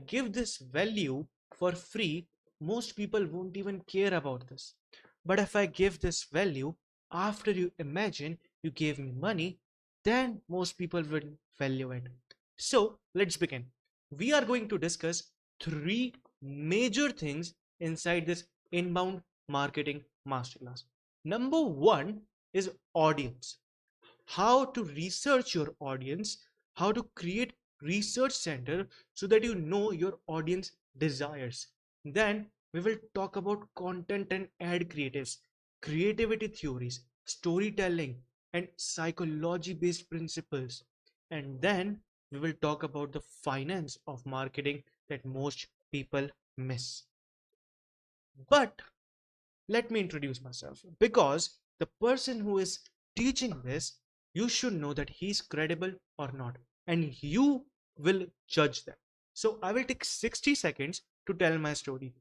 give this value for free, most people won't even care about this. But if I give this value after you imagine you gave me money, then most people will value it. So let's begin. We are going to discuss three major things inside this inbound marketing masterclass. Number one is audience. How to research your audience, how to create research center so that you know your audience desires. Then we will talk about content and ad creatives, creativity theories, storytelling, and psychology based principles. And then we will talk about the finance of marketing that most people miss. But let me introduce myself, because the person who is teaching this, you should know that he's credible or not, and you will judge that. So I will take 60 seconds to tell my story.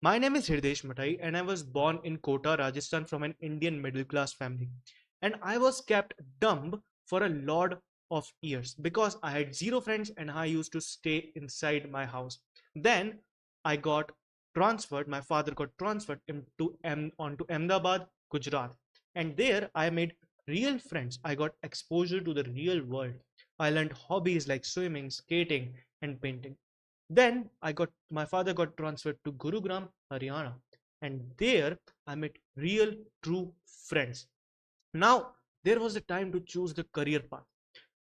My name is Hirdesh Matai, and I was born in Kota, Rajasthan, from an Indian middle class family. And I was kept dumb for a lot of years because I had zero friends and I used to stay inside my house. Then I got transferred, my father got transferred onto Ahmedabad, Gujarat. And there I made real friends. I got exposure to the real world. I learned hobbies like swimming, skating, and painting. Then my father got transferred to Gurugram, Haryana, and there I met real true friends. Now there was a time to choose the career path.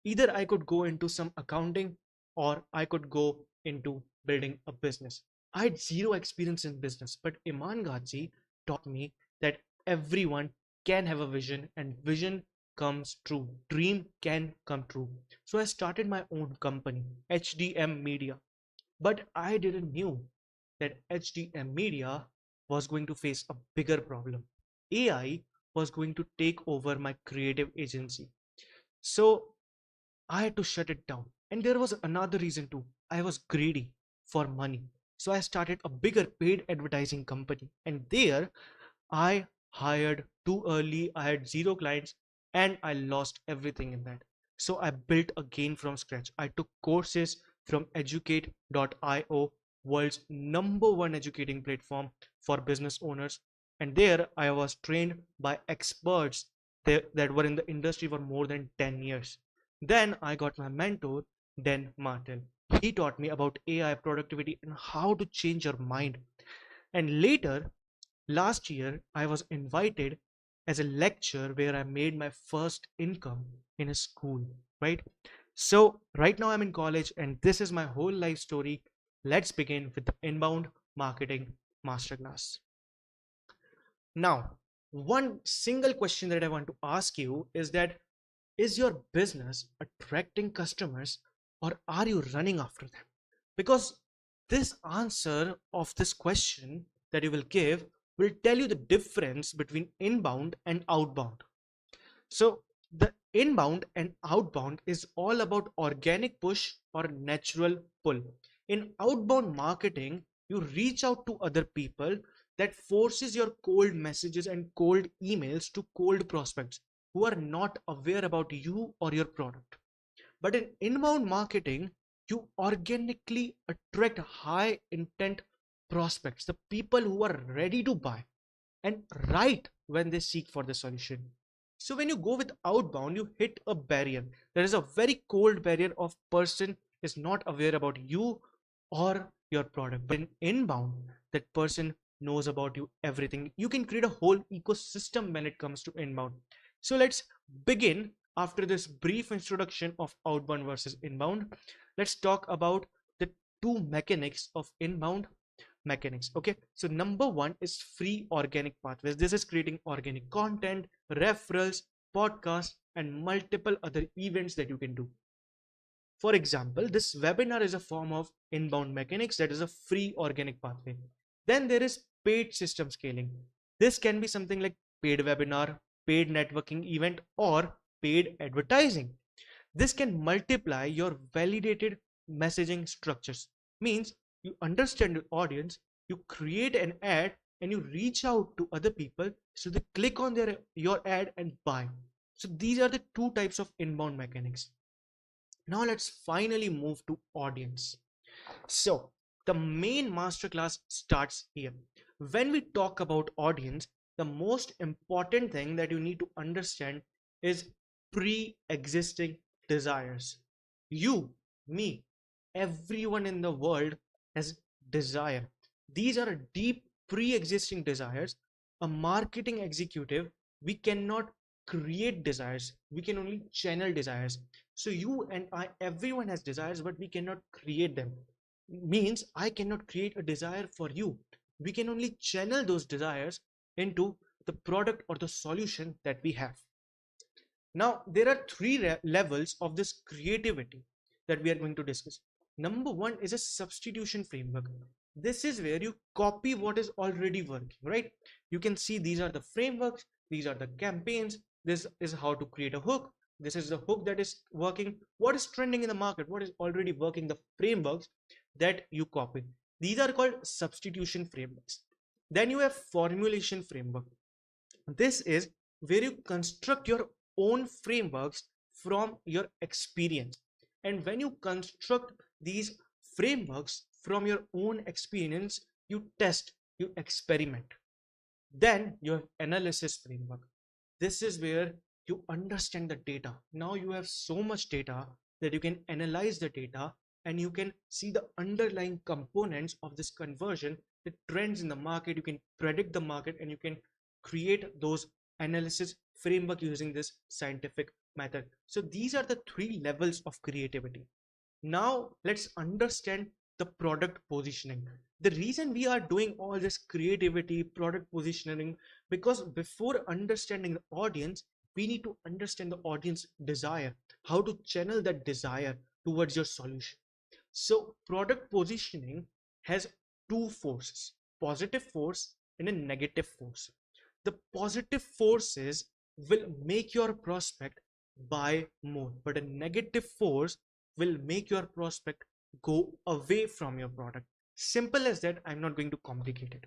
Either I could go into some accounting or I could go into building a business. I had zero experience in business, but Iman Ghazi taught me that everyone can have a vision and vision comes true. Dream can come true. So I started my own company, HDM Media. But I didn't knew that HDM Media was going to face a bigger problem. AI was going to take over my creative agency. So I had to shut it down. And there was another reason too. I was greedy for money. So I started a bigger paid advertising company. And there I hired too early. I had zero clients and I lost everything in that. So I built again from scratch. I took courses from educate.io, world's number one educating platform for business owners. And there I was trained by experts that were in the industry for more than 10 years. Then I got my mentor, Dan Martin. He taught me about AI productivity and how to change your mind. And later, last year, I was invited as a lecturer where I made my first income in a school, right? So, right now I'm in college and this is my whole life story. Let's begin with the Inbound Marketing Masterclass. Now, one single question that I want to ask you is that, is your business attracting customers or are you running after them? Because this answer of this question that you will give will tell you the difference between inbound and outbound. So the inbound and outbound is all about organic push or natural pull. In outbound marketing, you reach out to other people that forces your cold messages and cold emails to cold prospects who are not aware about you or your product. But in inbound marketing, you organically attract high intent prospects, the people who are ready to buy and right when they seek for the solution. So when you go with outbound, you hit a barrier. There is a very cold barrier of person is not aware about you or your product. But in inbound, that person knows about you everything. You can create a whole ecosystem when it comes to inbound. So let's begin. After this brief introduction of outbound versus inbound, let's talk about the two mechanics of inbound mechanics. Okay, so number one is free organic pathways. This is creating organic content, referrals, podcasts, and multiple other events that you can do. For example, this webinar is a form of inbound mechanics that is a free organic pathway. Then there is paid system scaling. This can be something like paid webinar, paid networking event, or paid advertising. This can multiply your validated messaging structures. Means you understand your audience, you create an ad, and you reach out to other people so they click on your ad and buy. So these are the two types of inbound mechanics. Now let's finally move to audience. So the main masterclass starts here. When we talk about audience, the most important thing that you need to understand is pre-existing desires. You, me, everyone in the world has desire. These are deep pre-existing desires. A marketing executive, we cannot create desires. We can only channel desires. So you and I, everyone has desires, but we cannot create them. Means I cannot create a desire for you. We can only channel those desires into the product or the solution that we have. Now, there are three levels of this creativity that we are going to discuss. Number one is a substitution framework. This is where you copy what is already working, right? You can see these are the frameworks, these are the campaigns, this is how to create a hook, this is the hook that is working, what is trending in the market, what is already working, the frameworks that you copy. These are called substitution frameworks. Then you have formulation framework. This is where you construct your own frameworks from your experience. And when you construct these frameworks from your own experience, you test, you experiment. Then you have analysis framework. This is where you understand the data. Now you have so much data that you can analyze the data and you can see the underlying components of this conversion, the trends in the market. You can predict the market and you can create those analysis framework using this scientific method. So these are the three levels of creativity. Now let's understand the product positioning. The reason we are doing all this creativity, product positioning, because before understanding the audience, we need to understand the audience desire, how to channel that desire towards your solution. So product positioning has two forces, positive force and a negative force. The positive forces will make your prospect buy more, but a negative force will make your prospect go away from your product. Simple as that. I'm not going to complicate it.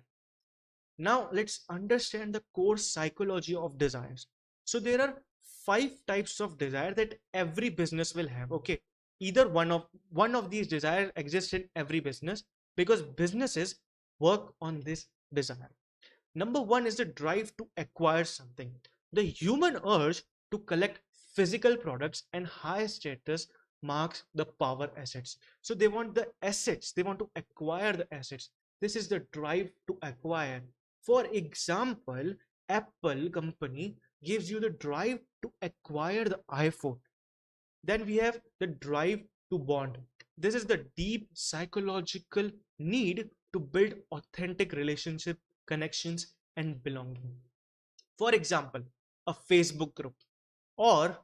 Now let's understand the core psychology of desires. So there are five types of desire that every business will have. Okay, either one of these desires exists in every business because businesses work on this desire. Number one is the drive to acquire something. The human urge to collect physical products and high status marks the power assets. So they want the assets, they want to acquire the assets. This is the drive to acquire. For example, Apple company gives you the drive to acquire the iPhone. Then we have the drive to bond. This is the deep psychological need to build authentic relationship, connections, and belonging. For example, a Facebook group or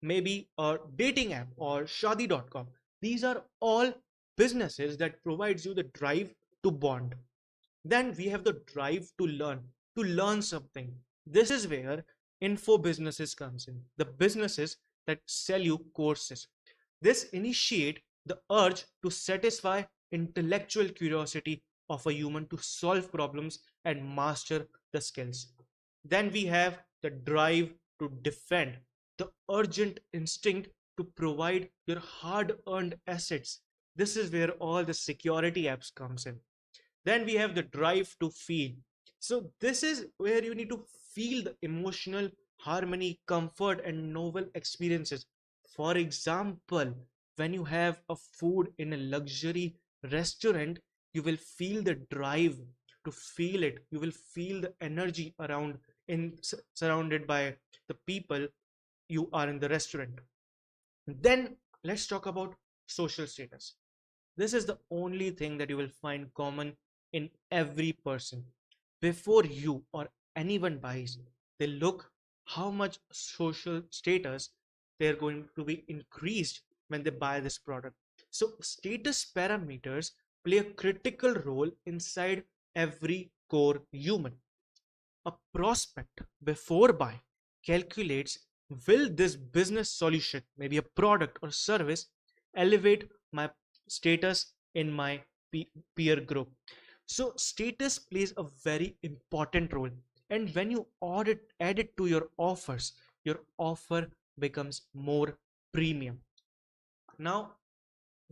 maybe a dating app or shadi.com. These are all businesses that provides you the drive to bond. Then we have the drive to learn something. This is where info businesses comes in. The businesses that sell you courses. This initiate the urge to satisfy intellectual curiosity of a human to solve problems and master the skills. Then we have the drive to defend, the urgent instinct to provide your hard-earned assets. This is where all the security apps comes in. Then we have the drive to feel. So this is where you need to feel the emotional harmony, comfort, and novel experiences. For example, when you have a food in a luxury restaurant, you will feel the drive to feel it. You will feel the energy around in surrounded by the people you are in the restaurant. Then let's talk about social status. This is the only thing that you will find common in every person. Before you or anyone buys, they look how much social status they're going to be increased when they buy this product. So status parameters play a critical role inside every core human. A prospect before buy calculates, will this business solution, maybe a product or service, elevate my status in my peer group. So status plays a very important role, and when you add it to your offer becomes more premium. Now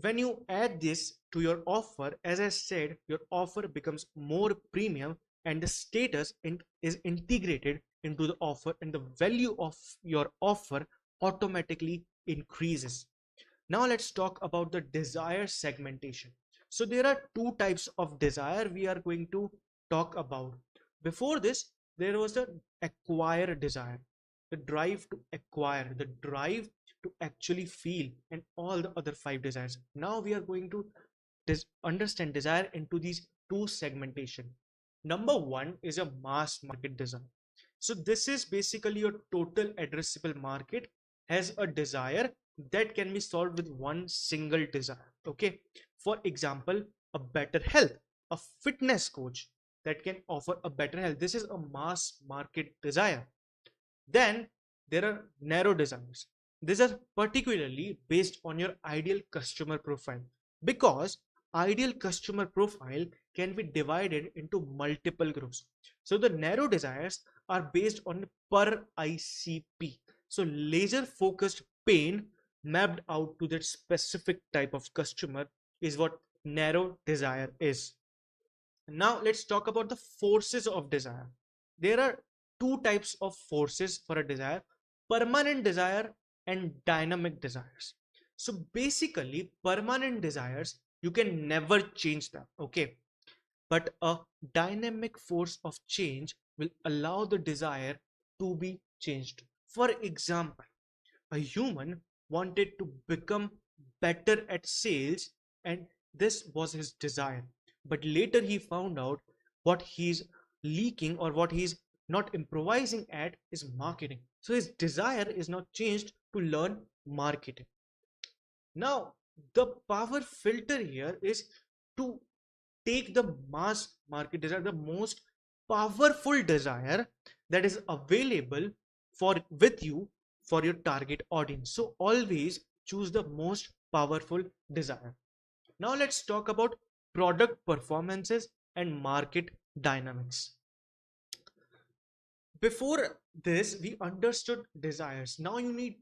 When you add this to your offer, as I said, your offer becomes more premium and the status is integrated into the offer, and the value of your offer automatically increases. Now let's talk about the desire segmentation. So there are two types of desire we are going to talk about. Before this, there was the acquire desire, the drive to acquire, the drive to actually feel, and all the other five desires. Now we are going to understand desire into these two segmentation. Number one is a mass market desire. So this is basically your total addressable market has a desire that can be solved with one single desire. Okay, for example, a better health, a fitness coach that can offer a better health. This is a mass market desire. Then there are narrow desires. These are particularly based on your ideal customer profile, because ideal customer profile can be divided into multiple groups. So the narrow desires are based on per ICP. So laser focused pain mapped out to that specific type of customer is what narrow desire is. Now let's talk about the forces of desire. There are two types of forces for a desire: permanent desire and dynamic desires. So basically, permanent desires, you can never change them, okay? But a dynamic force of change will allow the desire to be changed. For example, a human wanted to become better at sales, and this was his desire. But later he found out what he's leaking or what he's not improvising at is marketing. So his desire is not changed to learn marketing. Now, the power filter here is to take the mass market desire, the most powerful desire that is available for with you for your target audience. So always choose the most powerful desire. Now let's talk about product performances and market dynamics. Before this, we understood desires. Now you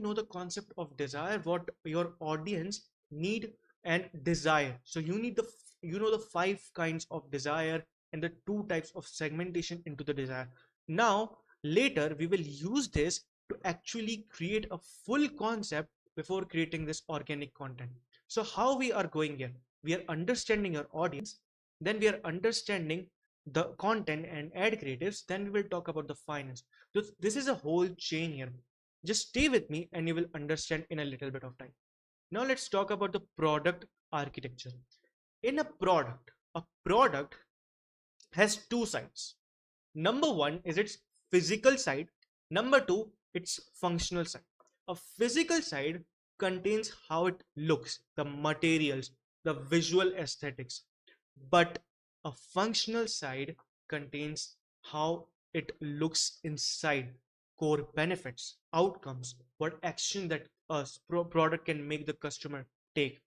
know the concept of desire, what your audience need and desire. So you need you know the five kinds of desire and the two types of segmentation into the desire. Now later we will use this to actually create a full concept before creating this organic content. So how we are going here, we are understanding your audience, then we are understanding the content and ad creatives, then we will talk about the finance. So this is a whole chain here. Just stay with me and you will understand in a little bit of time. Now let's talk about the product architecture. In a product has two sides. Number one is its physical side. Number two, its functional side. A physical side contains how it looks, the materials, the visual aesthetics. But a functional side contains how it looks inside, core benefits, outcomes, what action that a product can make the customer take.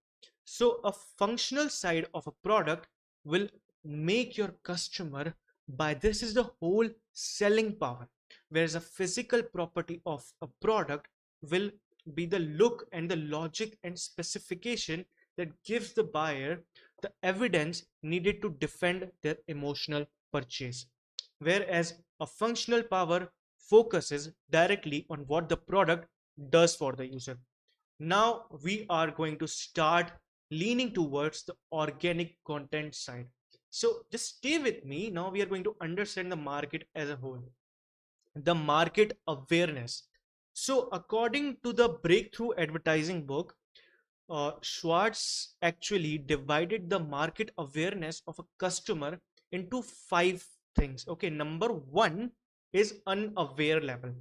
So a functional side of a product will make your customer buy. This is the whole selling power. Whereas a physical property of a product will be the look and the logic and specification that gives the buyer the evidence needed to defend their emotional purchase. Whereas a functional power focuses directly on what the product does for the user. Now we are going to start leaning towards the organic content side. So just stay with me. Now we are going to understand the market as a whole, the market awareness. So according to the breakthrough advertising book, Schwartz actually divided the market awareness of a customer into five things. Okay, number one is unaware level.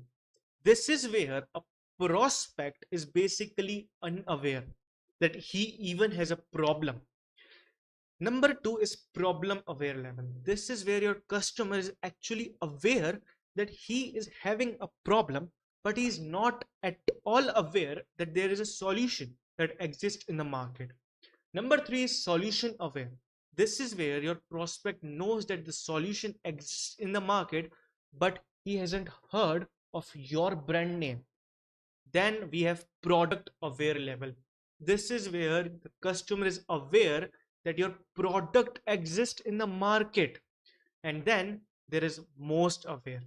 This is where a prospect is basically unaware that he even has a problem. Number two is problem aware level. This is where your customer is actually aware that he is having a problem, but he is not at all aware that there is a solution that exists in the market. Number three is solution aware. This is where your prospect knows that the solution exists in the market, but he hasn't heard of your brand name. Then we have product aware level. This is where the customer is aware that your product exists in the market. And then there is most aware.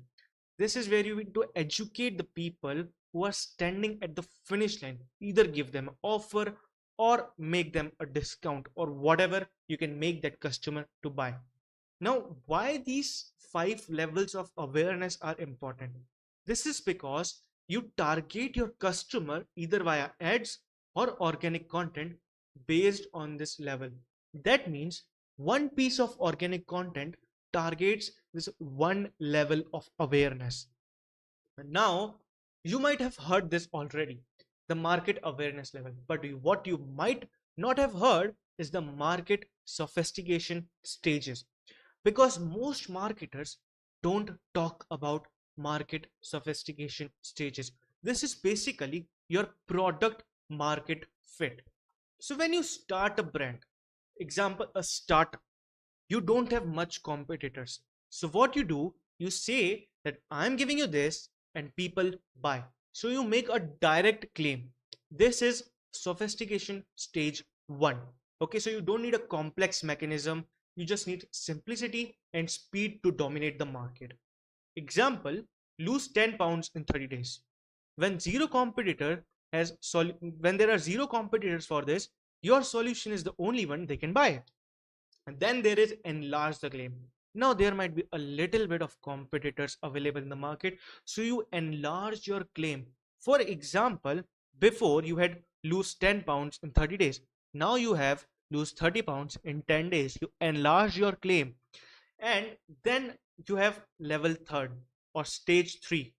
This is where you need to educate the people who are standing at the finish line. Either give them an offer or make them a discount or whatever you can make that customer to buy. Now, why these 5 levels of awareness are important? This is because you target your customer either via ads or organic content based on this level. That means one piece of organic content targets this one level of awareness. Now, you might have heard this already, the market awareness level, but what you might not have heard is the market sophistication stages, because most marketers don't talk about market sophistication stages. This is basically your product market fit. So when you start a brand, example a startup, you don't have much competitors. So what you do, you say that I'm giving you this and people buy. So you make a direct claim. This is sophistication stage 1. Okay, so you don't need a complex mechanism, you just need simplicity and speed to dominate the market. Example, lose 10 pounds in 30 days. When zero competitor has when there are zero competitors for this, your solution is the only one they can buy. And then there is enlarge the claim. Now there might be a little bit of competitors available in the market, so you enlarge your claim. For example, before you had lose 10 pounds in 30 days, now you have lose 30 pounds in 10 days. You enlarge your claim. And then you have level third or stage 3.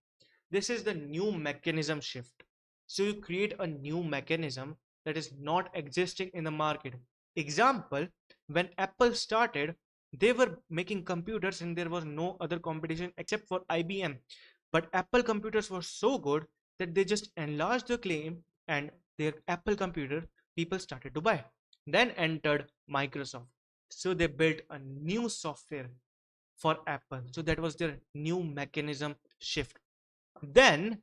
This is the new mechanism shift. So you create a new mechanism that is not existing in the market. Example, when Apple started, they were making computers and there was no other competition except for IBM. But Apple computers were so good that they just enlarged the claim, and their Apple computer people started to buy. Then entered Microsoft. So they built a new software for Apple. So that was their new mechanism shift. Then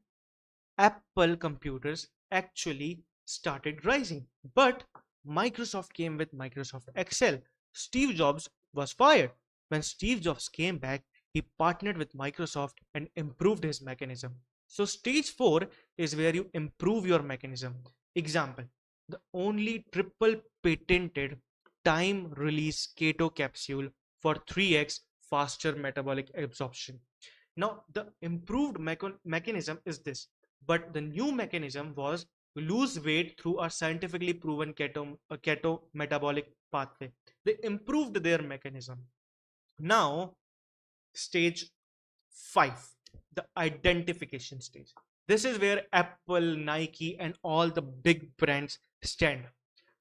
Apple computers actually started rising. But Microsoft came with Microsoft Excel. Steve Jobs was fired. When Steve Jobs came back, he partnered with Microsoft and improved his mechanism. So, stage 4 is where you improve your mechanism. Example, the only triple patented time release keto capsule for 3x faster metabolic absorption. Now, the improved mechanism is this, but the new mechanism was to lose weight through a scientifically proven keto metabolic pathway. They improved their mechanism. Now, stage 5, the identification stage. This is where Apple, Nike, and all the big brands stand.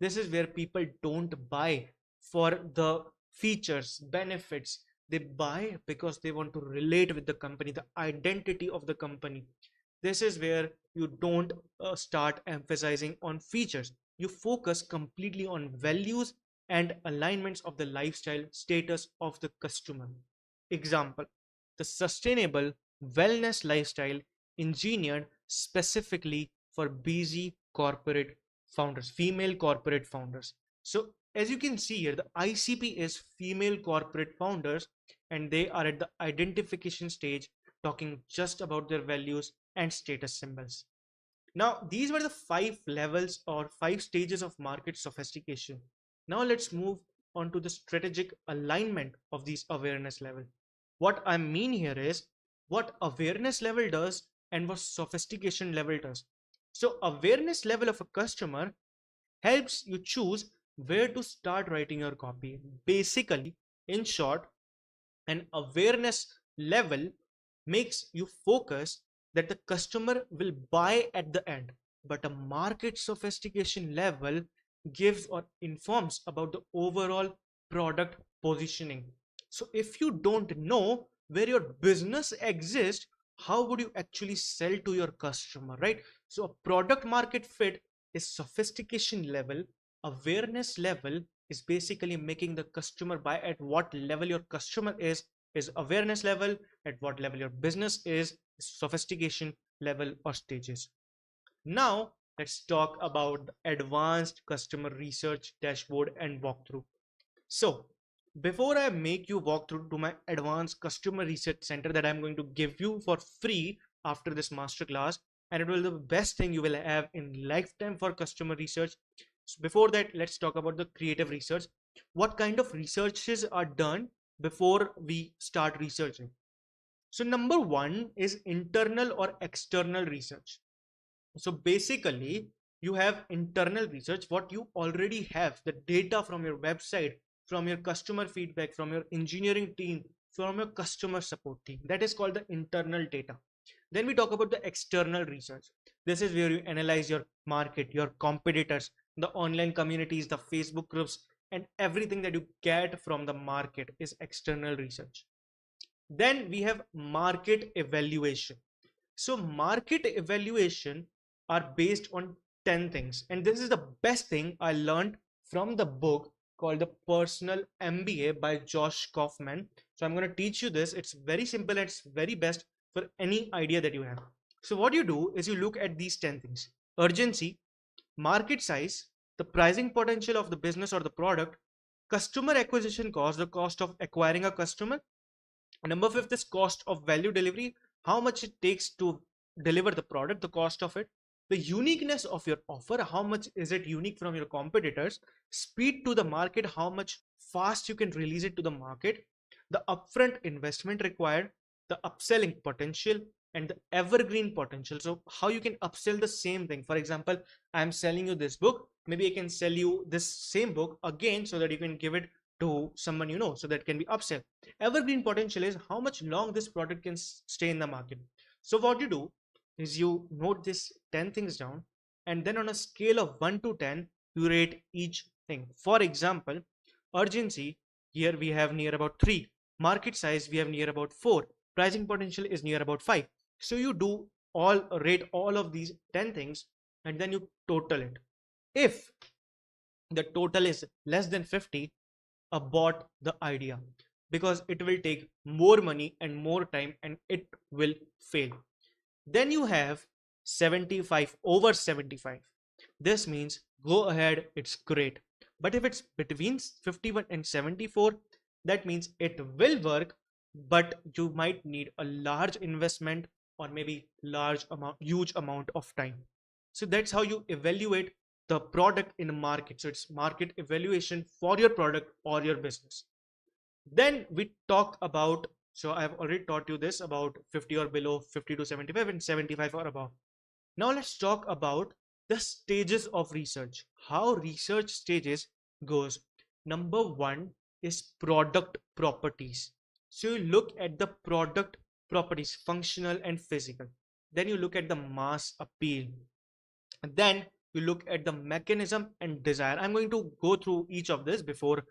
This is where people don't buy for the features, benefits. They buy because they want to relate with the company, the identity of the company. This is where you don't start emphasizing on features. You focus completely on values and alignments of the lifestyle status of the customer. Example, the sustainable wellness lifestyle engineered specifically for busy corporate founders, female corporate founders. So, as you can see here, the ICP is female corporate founders, and they are at the identification stage, talking just about their values and status symbols. Now, these were the 5 levels or 5 stages of market sophistication. Now, let's move on to the strategic alignment of these awareness level. What I mean here is what awareness level does and what sophistication level does. So, awareness level of a customer helps you choose where to start writing your copy. Basically, in short, an awareness level makes you focus that the customer will buy at the end, but a market sophistication level gives or informs about the overall product positioning. So if you don't know where your business exists, how would you actually sell to your customer, right? So a product market fit is sophistication level. Awareness level is basically making the customer buy at what level your customer is awareness level, at what level your business is sophistication level or stages. Now let's talk about the advanced customer research dashboard and walkthrough. So before I make you walk through to my advanced customer research center that I'm going to give you for free after this masterclass, and it will be the best thing you will have in lifetime for customer research. So before that, let's talk about the creative research. What kind of researches are done before we start researching? So number one is internal or external research. So basically, you have internal research, what you already have, the data from your website, from your customer feedback, from your engineering team, from your customer support team. That is called the internal data. Then we talk about the external research. This is where you analyze your market, your competitors, the online communities, the Facebook groups, and everything that you get from the market is external research. Then we have market evaluation. So market evaluation are based on 10 things. And this is the best thing I learned from the book called The Personal MBA by Josh Kaufman. So I'm going to teach you this. It's very simple and it's very best for any idea that you have. So what you do is you look at these 10 things: urgency, market size, the pricing potential of the business or the product, customer acquisition cost, the cost of acquiring a customer. Number fifth is cost of value delivery, how much it takes to deliver the product, the cost of it. The uniqueness of your offer, how much is it unique from your competitors. Speed to the market, how much fast you can release it to the market. The upfront investment required, the upselling potential, and the evergreen potential. So how you can upsell the same thing. For example, I'm selling you this book, maybe I can sell you this same book again so that you can give it to someone you know, so that can be upsell. Evergreen potential is how much long this product can stay in the market. So what you do is you note this 10 things down, and then on a scale of 1 to 10 you rate each thing. For example, urgency, here we have near about 3. Market size, we have near about 4. Pricing potential is near about 5. So you do all, rate all of these 10 things, and then you total it. If the total is less than 50, abort the idea, because it will take more money and more time and it will fail. Then you have 75 over 75. This means go ahead, it's great. But if it's between 51 and 74, that means it will work, but you might need a large investment or maybe huge amount of time. So that's how you evaluate the product in the market. So it's market evaluation for your product or your business. Then we talk about, so I've already taught you this about 50 or below, 50 to 75, and 75 or above. Now let's talk about the stages of research, how research stages goes. Number one is product properties. So you look at the product properties, functional and physical. Then you look at the mass appeal. And then you look at the mechanism and desire. I'm going to go through each of this before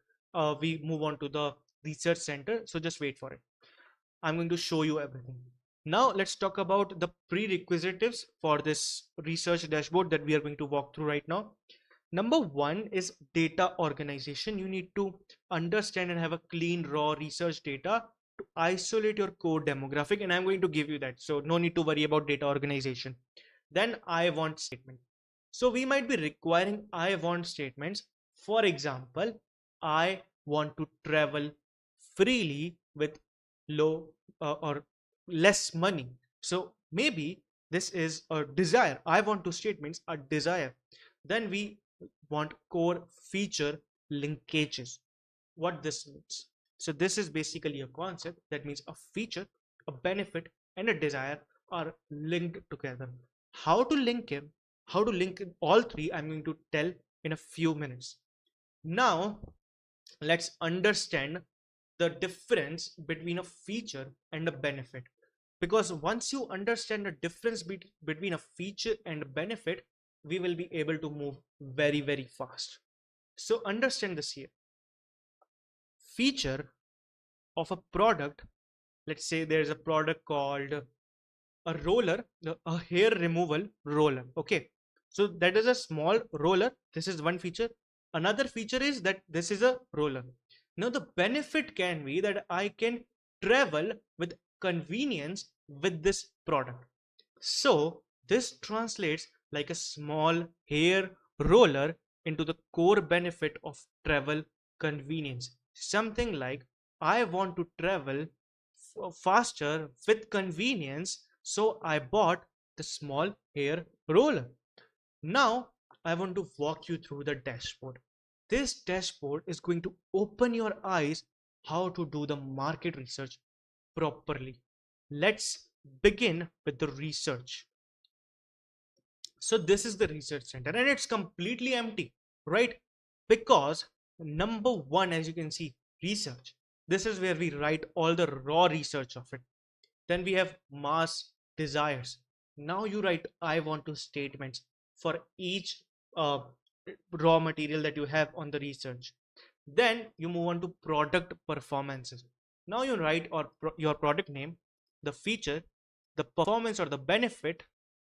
we move on to the research center. So just wait for it. I'm going to show you everything. Now let's talk about the prerequisites for this research dashboard that we are going to walk through right now. Number one is data organization. You need to understand and have a clean raw research data to isolate your core demographic, and I'm going to give you that. So no need to worry about data organization. Then I want statement. So we might be requiring I want statements. For example, I want to travel freely with low or less money. So maybe this is a desire. I want to statements a desire. Then we want core feature linkages. What this means. So this is basically a concept that means a feature, a benefit, and a desire are linked together. How to link them, how to link all three, I'm going to tell in a few minutes. Now let's understand the difference between a feature and a benefit, because once you understand the difference between a feature and a benefit, we will be able to move very fast. So understand this here. Feature of a product, let's say there's a product called a roller, a hair removal roller. Okay, so that is a small roller. This is one feature. Another feature is that this is a roller. Now the benefit can be that I can travel with convenience with this product. So this translates like a small hair roller into the core benefit of travel convenience. Something like, I want to travel faster with convenience, so I bought the small hair roller. Now, I want to walk you through the dashboard. This dashboard is going to open your eyes how to do the market research properly. Let's begin with the research. So this is the research center and it's completely empty, right? Because number one, as you can see, research. This is where we write all the raw research of it. Then we have mass desires. Now you write I want to statements for each uh, raw material that you have on the research. Then you move on to product performances. Now you write your product name, the feature, the performance or the benefit,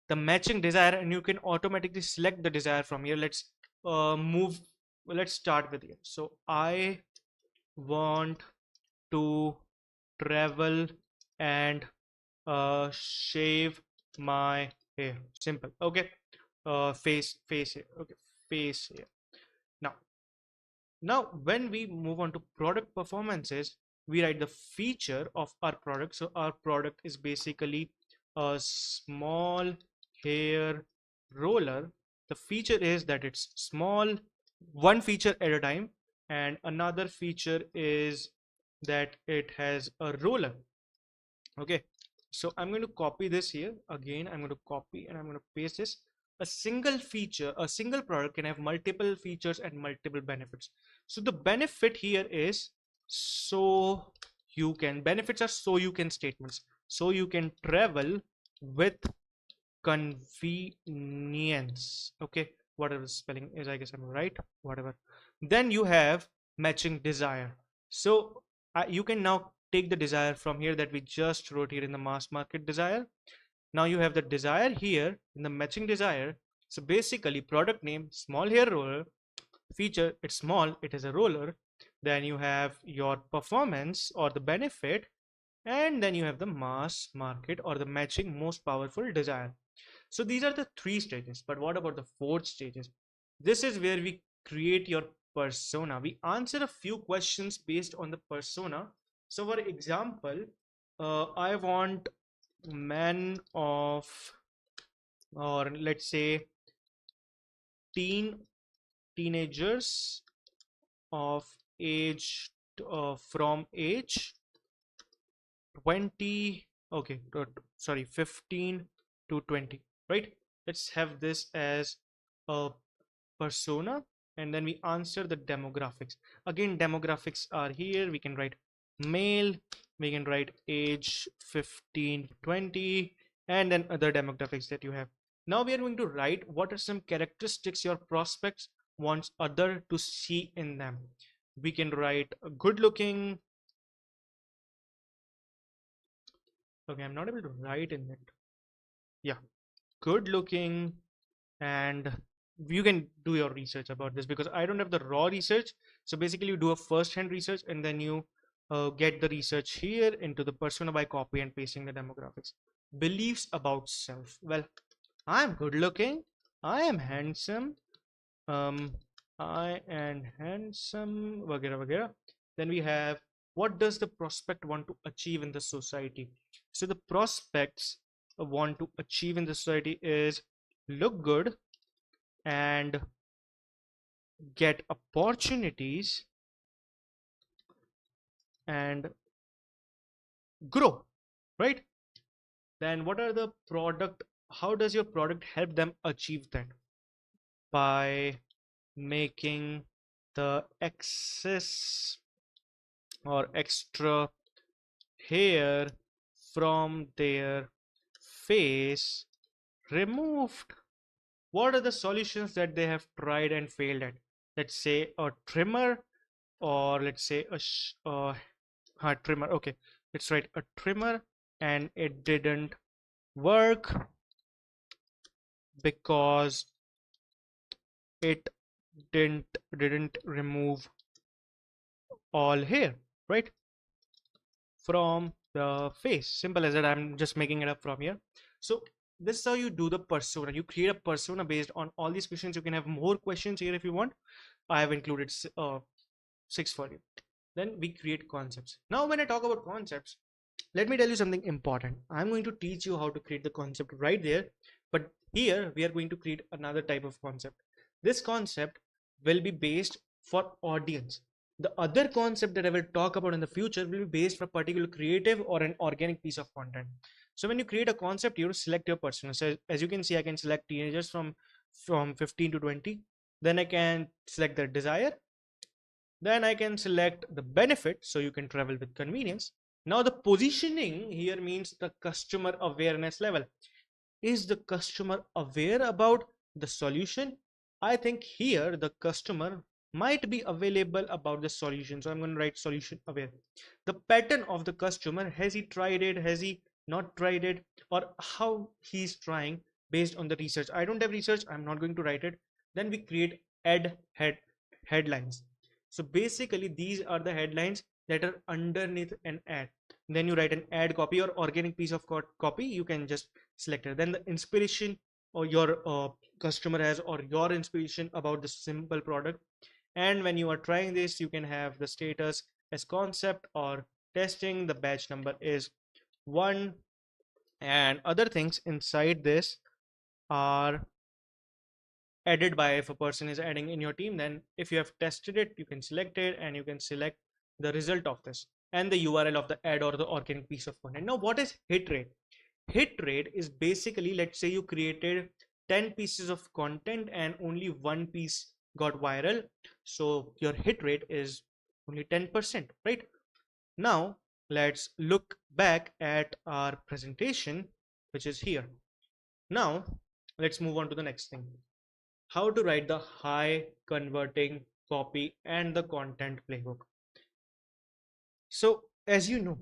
the matching desire, and you can automatically select the desire from here. Move. Let's start with here. So I want to travel and shave my hair. Simple. Okay. Face hair. Okay. Face hair. Now Now, when we move on to product performances, we write the feature of our product. So our product is basically a small hair roller. The feature is that it's small, one feature at a time, and another feature is that it has a roller. Okay, so I'm going to copy this here. Again, I'm going to copy and I'm going to paste this. A single feature, a single product can have multiple features and multiple benefits. So the benefit here is benefits are so you can statements. So you can travel with convenience. Okay, whatever the spelling is, I guess I'm right, whatever. Then you have matching desire. So you can now take the desire from here that we just wrote here in the mass market desire. Now you have the desire here in the matching desire. So basically product name, small hair roller, feature, it's small, it is a roller. Then you have your performance or the benefit, and then you have the mass market or the matching most powerful desire. So these are the three stages. But what about the fourth stages? This is where we create your persona. We answer a few questions based on the persona. So for example, I want men of, or let's say teenagers of age from age 20, okay, sorry, 15 to 20, right? Let's have this as a persona, and then we answer the demographics. Again, demographics are here. We can write male, we can write age 15 to 20, and then other demographics that you have. Now we are going to write what are some characteristics your prospects wants other to see in them. We can write good looking. Okay, I'm not able to write in it. Yeah, good looking, and you can do your research about this because I don't have the raw research. So basically you do a first hand research and then you get the research here into the persona by copy and pasting the demographics. Beliefs about self. Well, I'm good looking, I am handsome, um I am handsome, vagera vagera. Then we have, what does the prospect want to achieve in the society? So the prospects want to achieve in the society is look good and get opportunities and grow, right? Then what are the product, how does your product help them achieve that? By making the excess or extra hair from their face removed. What are the solutions that they have tried and failed at? Let's say a trimmer, or let's say a trimmer. Okay, let's write a trimmer, and it didn't work because it didn't remove all hair, right, from the face. Simple as that. I'm just making it up from here. So this is how you do the persona. You create a persona based on all these questions. You can have more questions here if you want. I have included 6 for you. Then we create concepts. Now when I talk about concepts, let me tell you something important. I'm going to teach you how to create the concept right there, but here we are going to create another type of concept. This concept will be based for audience. The other concept that I will talk about in the future will be based for a particular creative or an organic piece of content. So when you create a concept, you select your persona. So as you can see, I can select teenagers from 15 to 20. Then I can select their desire. Then I can select the benefit, so you can travel with convenience. Now the positioning here means the customer awareness level. Is the customer aware about the solution? I think here the customer might be available about the solution. So I'm going to write solution aware. The pattern of the customer, has he tried it? Has he not tried it? Or how he's trying based on the research. I don't have research. I'm not going to write it. Then we create headlines. So basically these are the headlines that are underneath an ad. Then you write an ad copy or organic piece of copy. You can just select it. Then the inspiration or your customer has, or your inspiration about the simple product. And when you are trying this, you can have the status as concept or testing. The batch number is 1, and other things inside this are added by, if a person is adding in your team, then if you have tested it, you can select it and you can select the result of this and the URL of the ad or the organic piece of content. Now what is hit rate? Hit rate is basically, let's say you created 10 pieces of content and only one piece got viral, so your hit rate is only 10%, right? Now let's look back at our presentation, which is here. Now let's move on to the next thing: how to write the high converting copy and the content playbook. So as you know,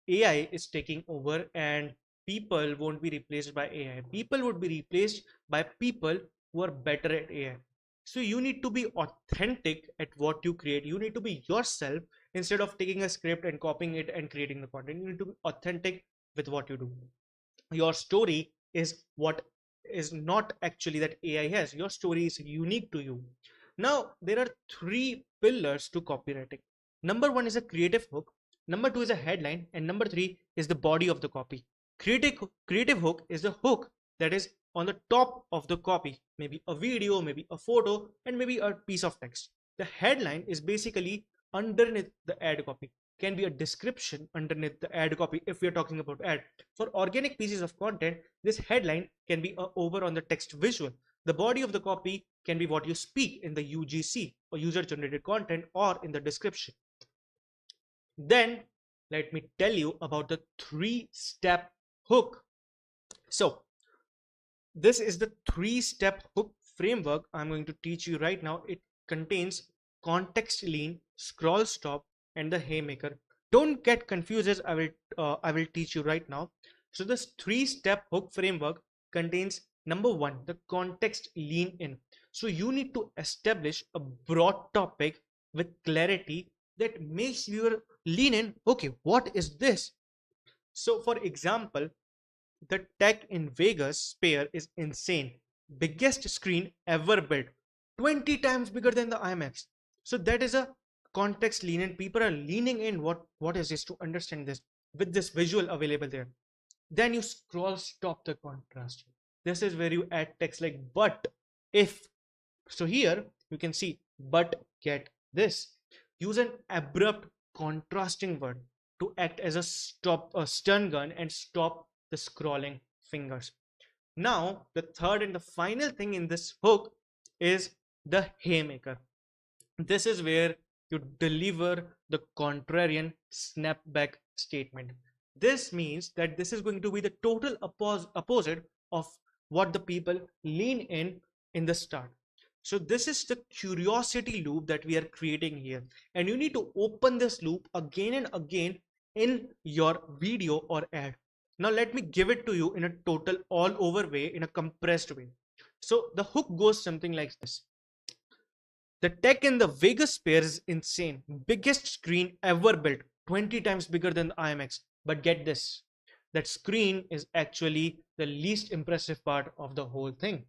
AI is taking over and people won't be replaced by AI. People would be replaced by people who are better at AI. So you need to be authentic at what you create. You need to be yourself instead of taking a script and copying it and creating the content. You need to be authentic with what you do. Your story is what is not actually that AI has. Your story is unique to you. Now, there are 3 pillars to copywriting. Number 1 is a creative hook. Number 2 is a headline. And number 3 is the body of the copy. Creative hook is the hook that is on the top of the copy. Maybe a video, maybe a photo, and maybe a piece of text. The headline is basically underneath the ad copy. Can be a description underneath the ad copy if we are talking about ad. For organic pieces of content, this headline can be over on the text visual. The body of the copy can be what you speak in the UGC or user generated content or in the description. Then let me tell you about the 3-step hook. So this is the 3-step hook framework I'm going to teach you right now. It contains context lean, scroll stop, and the haymaker. Don't get confused, as I will teach you right now. So this 3-step hook framework contains number 1, the context lean in. So you need to establish a broad topic with clarity that makes viewer lean in. Okay, what is this? So for example, the tech in Vegas Sphere is insane. Biggest screen ever built. 20 times bigger than the IMAX. So that is a context lean in. People are leaning in what is this to understand this with this visual available there. Then you scroll stop the contrast. This is where you add text like but if. So here you can see but get this. Use an abrupt contrasting word to act as a stun gun and stop the scrolling fingers. Now the third and the final thing in this hook is the haymaker. This is where you deliver the contrarian snapback statement. This means that this is going to be the total opposite of what the people lean in the start. So this is the curiosity loop that we are creating here, and you need to open this loop again and again in your video or ad. Now let me give it to you in a total all over way, in a compressed way. So the hook goes something like this. The tech in the Vegas Sphere is insane. Biggest screen ever built. 20 times bigger than the IMAX. But get this. that screen is actually the least impressive part of the whole thing.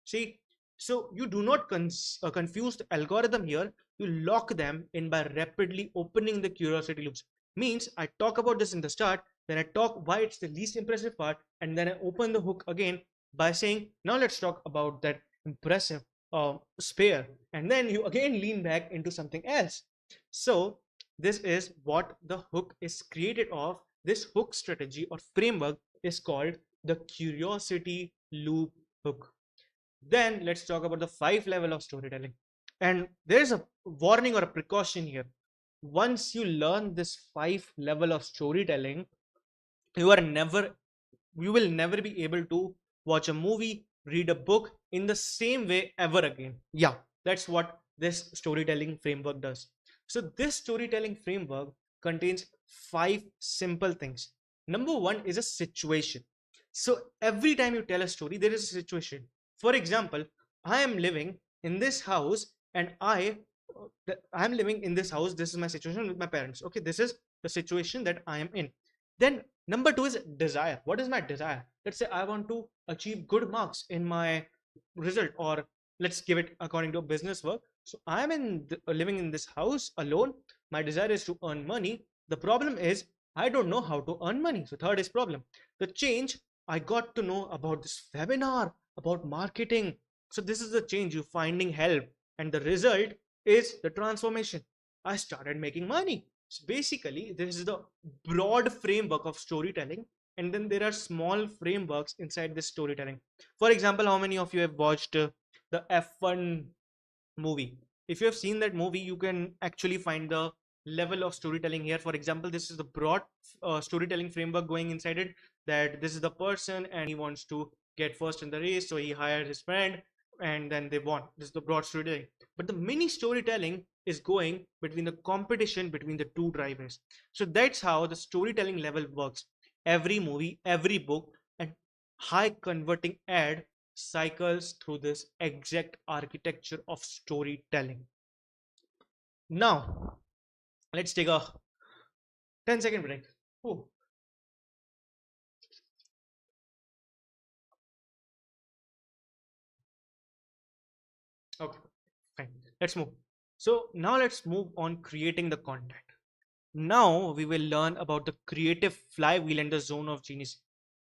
See, so you do not confuse the algorithm here. You lock them in by rapidly opening the curiosity loops. Means I talk about this in the start, then I talk why it's the least impressive part, and then I open the hook again by saying, now let's talk about that impressive spare. And then you again lean back into something else. So this is what the hook is created of. This hook strategy or framework is called the curiosity loop hook. Then let's talk about the 5 level of storytelling. And there's a warning or a precaution here. Once you learn this 5 level of storytelling, you are never you will never be able to watch a movie, read a book in the same way ever again. Yeah, that's what this storytelling framework does. So this storytelling framework contains 5 simple things. Number one is a situation. So every time you tell a story, there is a situation. For example, I am living in this house and I'm living in this house. This is my situation with my parents. Okay, this is the situation that I am in. Then number two is desire. What is my desire? Let's say I want to achieve good marks in my result, or let's give it according to business work. So I'm living in this house alone. My desire is to earn money. The problem is I don't know how to earn money. So third is problem. The change, I got to know about this webinar about marketing. So this is the change, you finding help, and the result is the transformation. I started making money. So basically, this is the broad framework of storytelling, and then there are small frameworks inside this storytelling. For example, how many of you have watched the F1 movie? If you have seen that movie, you can actually find the level of storytelling here. For example, this is the broad storytelling framework going inside it, that this is the person and he wants to get first in the race, so he hired his friend and then they won. This is the broad storytelling. But the mini storytelling is going between the competition between the two drivers. So that's how the storytelling level works. Every movie, every book, and high converting ad cycles through this exact architecture of storytelling. Now, let's take a 10-second break. Ooh. Okay, fine. Let's move. So now let's move on creating the content. Now we will learn about the creative flywheel and the zone of genius.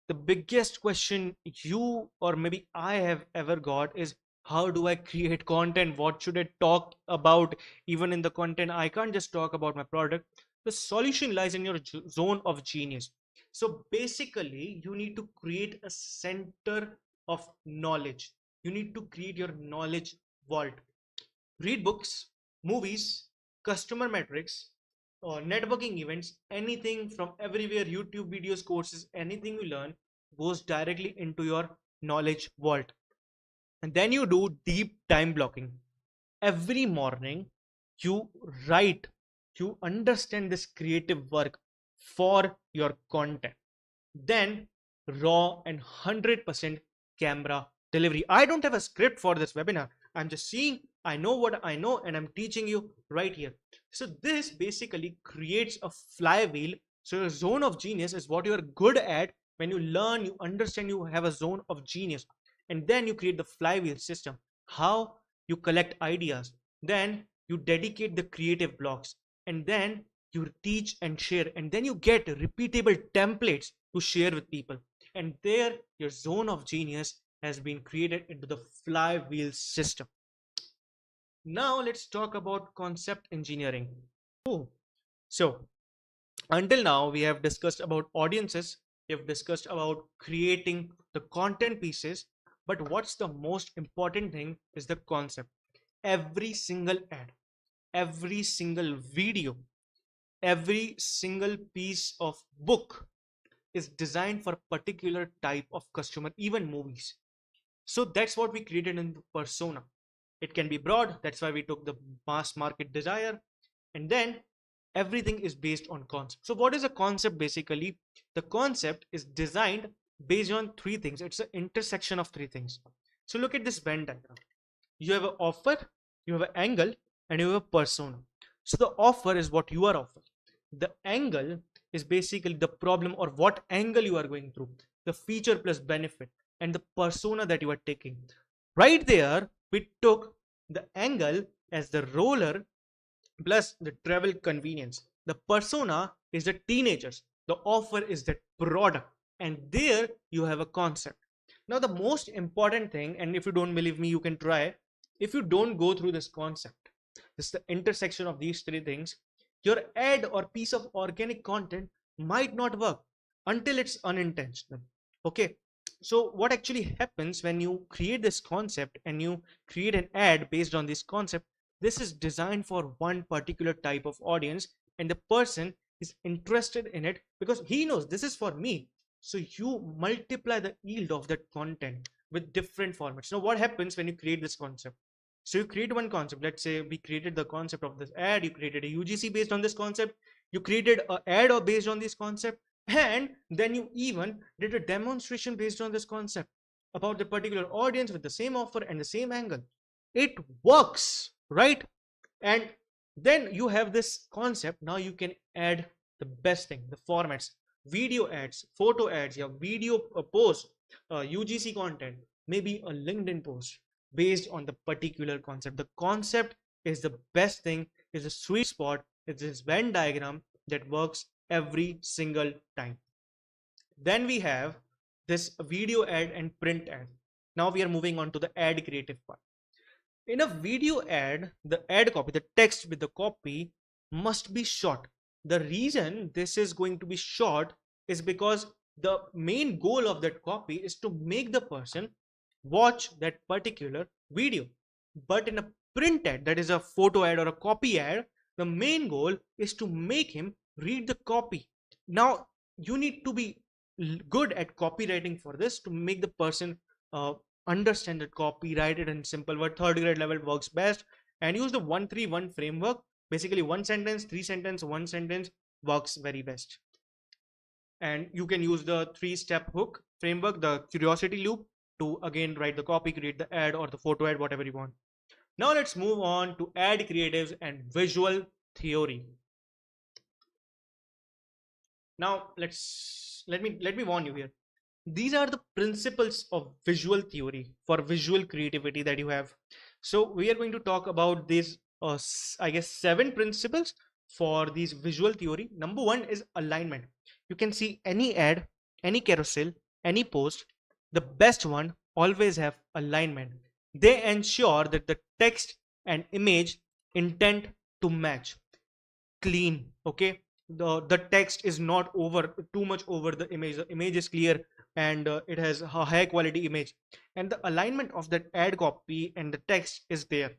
The biggest question you or maybe I have ever got is, how do I create content? What should I talk about? Even in the content, I can't just talk about my product. The solution lies in your zone of genius. So basically, you need to create a center of knowledge. You need to create your knowledge vault. Read books, movies, customer metrics, or networking events, anything from everywhere, YouTube videos, courses, anything you learn goes directly into your knowledge vault. And then you do deep time blocking. Every morning, you write, you understand this creative work for your content. Then raw and 100% camera delivery. I don't have a script for this webinar. I'm just seeing, I know what I know, and I'm teaching you right here. So this basically creates a flywheel. So your zone of genius is what you're good at. When you learn, you understand, you have a zone of genius, and then you create the flywheel system. How? You collect ideas, then you dedicate the creative blocks, and then you teach and share, and then you get repeatable templates to share with people, and there your zone of genius has been created into the flywheel system. Now let's talk about concept engineering. Oh, so until now we have discussed about audiences, we have discussed about creating the content pieces, but what's the most important thing is the concept. Every single ad, every single video, every single piece of book is designed for a particular type of customer, even movies. So that's what we created in the persona. It can be broad, that's why we took the mass market desire, and then everything is based on concept. So what is a concept? Basically, the concept is designed based on three things. It's an intersection of three things. So look at this Venn diagram. You have an offer, you have an angle, and you have a persona. So the offer is what you are offering. The angle is basically the problem or what angle you are going through, the feature plus benefit, and the persona that you are taking. Right there, we took the angle as the roller plus the travel convenience. The persona is the teenagers, the offer is the product, and there you have a concept. Now, the most important thing, and if you don't believe me, you can try. If you don't go through this concept, this is the intersection of these three things, your ad or piece of organic content might not work until it's unintentional. Okay. So, what actually happens when you create this concept and you create an ad based on this concept? This is designed for one particular type of audience, and the person is interested in it because he knows this is for me. So you multiply the yield of that content with different formats. Now, what happens when you create this concept? So you create one concept. Let's say we created the concept of this ad. You created a UGC based on this concept. You created an ad or based on this concept, and then you even did a demonstration based on this concept about the particular audience with the same offer and the same angle. It works, right? And then you have this concept. Now you can add the best thing, the formats, video ads, photo ads, your video post, UGC content, maybe a LinkedIn post based on the particular concept. The concept is the best thing, is a sweet spot, it's this Venn diagram that works every single time. Then we have this video ad and print ad. Now we are moving on to the ad creative part. In a video ad, the ad copy, the text with the copy must be short. The reason this is going to be short is because the main goal of that copy is to make the person watch that particular video. But in a print ad, that is a photo ad or a copy ad, the main goal is to make him read the copy. Now, you need to be good at copywriting for this to make the person understand that copy, write it in simple word. Third grade level works best, and use the 1-3-1 framework. Basically, one sentence, three sentence, one sentence works very best. And you can use the 3-step hook framework, the curiosity loop, to again write the copy, create the ad or the photo ad, whatever you want. Now let's move on to ad creatives and visual theory. Now let me warn you here. These are the principles of visual theory for visual creativity that you have. So we are going to talk about these I guess 7 principles for these visual theory. Number 1 is alignment. You can see any ad, any carousel, any post, the best one always have alignment. They ensure that the text and image intent to match, clean. Okay, the text is not over too much over the image is clear, and it has a high quality image, and the alignment of that ad copy and the text is there.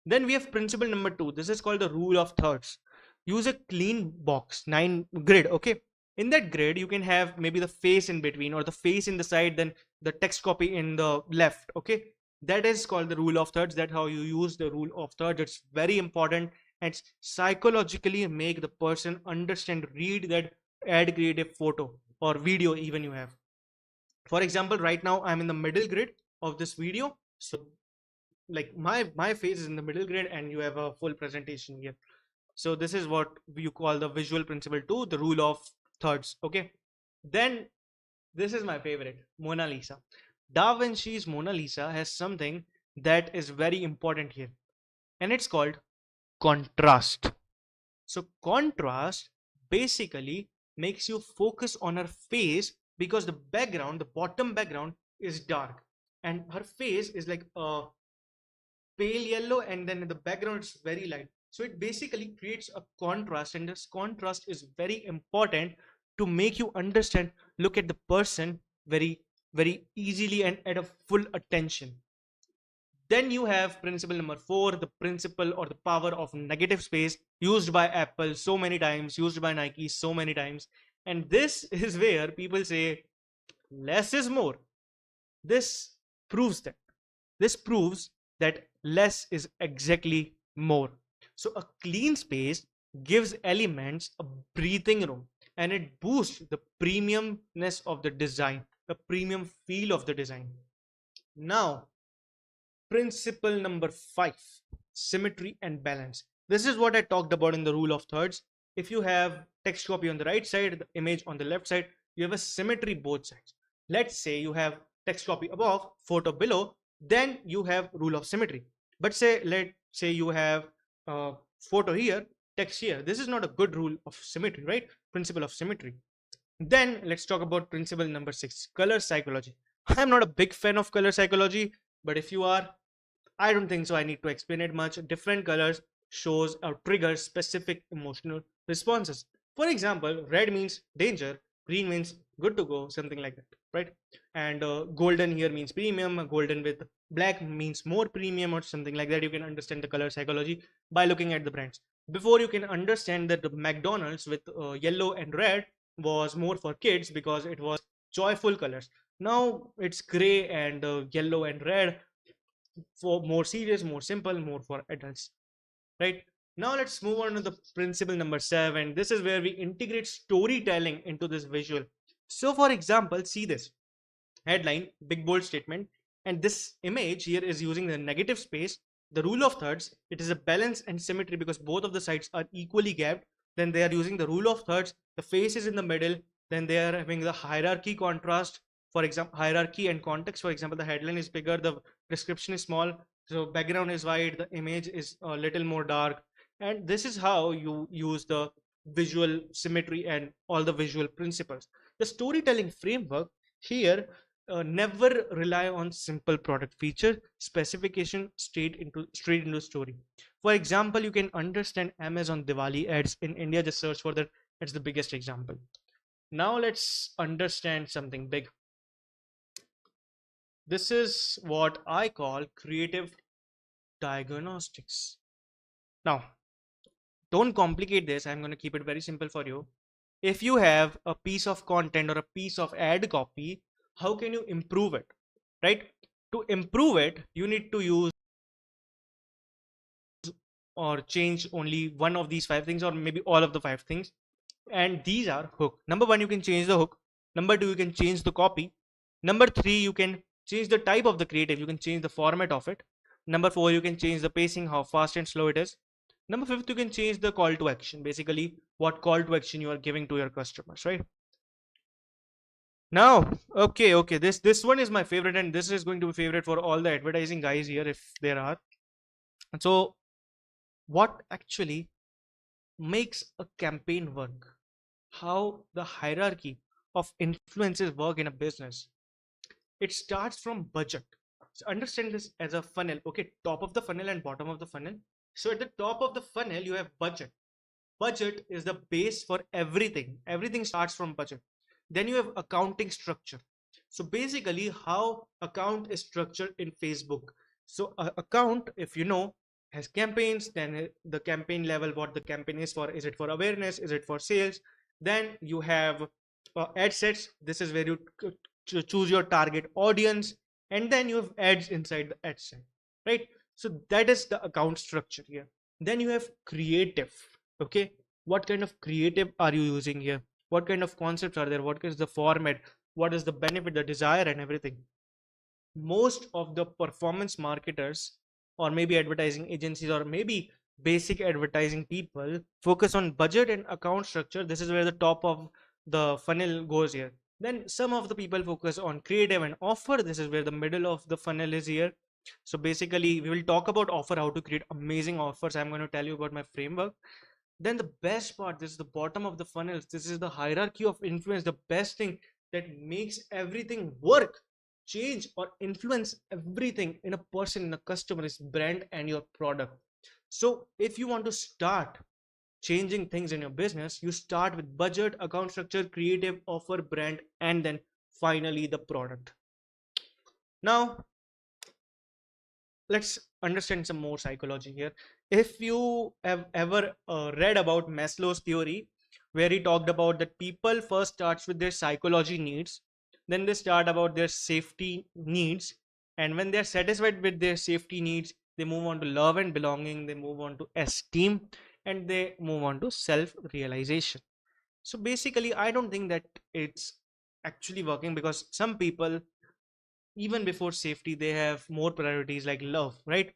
Then we have principle number 2. This is called the rule of thirds. Use a clean box 9 grid. Okay, in that grid you can have maybe the face in between or the face in the side, then the text copy in the left. Okay, that is called the rule of thirds. That's how you use the rule of thirds. It's very important, and psychologically make the person understand, read that ad creative photo or video even you have. For example, right now I'm in the middle grid of this video, so like my face is in the middle grid and you have a full presentation here. So this is what you call the visual principle 2, the rule of thirds. Okay, then this is my favorite, Mona Lisa. Da Vinci's Mona Lisa has something that is very important here, and it's called contrast. So contrast basically makes you focus on her face because the background, the bottom background is dark, and her face is like a pale yellow, and then in the background it's very light. So it basically creates a contrast, and this contrast is very important to make you understand, look at the person very easily and at a full attention. Then you have principle number 4, the principle or the power of negative space, used by Apple so many times, used by Nike so many times. And this is where people say less is more. This proves that. This proves that less is exactly more. So a clean space gives elements a breathing room, and it boosts the premiumness of the design, the premium feel of the design. Now, principle number 5, symmetry and balance. This is what I talked about in the rule of thirds. if you have text copy on the right side, the image on the left side, you have a symmetry both sides. Let's say you have text copy above, photo below, then you have rule of symmetry. But let's say you have photo here, text here. This is not a good rule of symmetry, right? Principle of symmetry. Then let's talk about principle number 6, color psychology. I'm not a big fan of color psychology, but if you are, I don't think so I need to explain it much. Different colors shows or triggers specific emotional responses. For example, red means danger, green means good to go, something like that, right? And golden here means premium, golden with black means more premium or something like that. You can understand the color psychology by looking at the brands. Before you can understand that the McDonald's with yellow and red was more for kids because it was joyful colors. Now it's gray and yellow and red for more serious, more simple, more for adults, right? Now let's move on to the principle number 7. This is where we integrate storytelling into this visual. So for example, see this headline, big bold statement, and this image here is using the negative space, the rule of thirds. It is a balance and symmetry because both of the sides are equally gapped. Then they are using the rule of thirds, the face is in the middle. Then they are having the hierarchy contrast, for example hierarchy and context. For example, the headline is bigger, the description is small, so background is white, the image is a little more dark. And this is how you use the visual symmetry and all the visual principles. The storytelling framework here never rely on simple product feature specification straight into story. For example, you can understand Amazon Diwali ads in India. Just search for that. It's the biggest example. Now let's understand something big. This is what I call creative diagnostics. Now, don't complicate this. I'm going to keep it very simple for you. If you have a piece of content or a piece of ad copy, how can you improve it, right? To improve it, you need to use or change only one of these 5 things, or maybe all of the 5 things. And these are hook. Number 1, you can change the hook. Number 2, you can change the copy. Number 3, you can change the type of the creative. You can change the format of it. Number 4, you can change the pacing, how fast and slow it is. Number 5, you can change the call to action, basically what call to action you are giving to your customers, right? Now, okay, this one is my favorite, and this is going to be favorite for all the advertising guys here if there are. So what actually makes a campaign work? How the hierarchy of influences work in a business? It starts from budget. So understand this as a funnel. Okay, top of the funnel and bottom of the funnel. So at the top of the funnel you have budget. Budget is the base for everything. Everything starts from budget. Then you have accounting structure. So basically how account is structured in Facebook. So account, if you know, has campaigns. Then the campaign level, what the campaign is for. Is it for awareness? Is it for sales? Then you have ad sets. This is where you choose your target audience, and then you have ads inside the ad set, right? So that is the account structure here. Then you have creative. Okay, what kind of creative are you using here? What kind of concepts are there? What is the format? What is the benefit, the desire, and everything? Most of the performance marketers, or maybe advertising agencies, or maybe basic advertising people, focus on budget and account structure. This is where the top of the funnel goes here. Then some of the people focus on creative and offer. This is where the middle of the funnel is here. So basically we will talk about offer, how to create amazing offers. I'm going to tell you about my framework. Then the best part, this is the bottom of the funnel. This is the hierarchy of influence, the best thing that makes everything work, change, or influence everything in a person, in a customer, is brand and your product. So if you want to start changing things in your business, you start with budget, account structure, creative, offer, brand, and then finally the product. Now let's understand some more psychology here. If you have ever read about Maslow's theory, where he talked about that people first starts with their psychology needs, then they start about their safety needs, and when they're satisfied with their safety needs, they move on to love and belonging, they move on to esteem, and they move on to self-realization. So basically I don't think that it's actually working, because some people, even before safety, they have more priorities like love, right?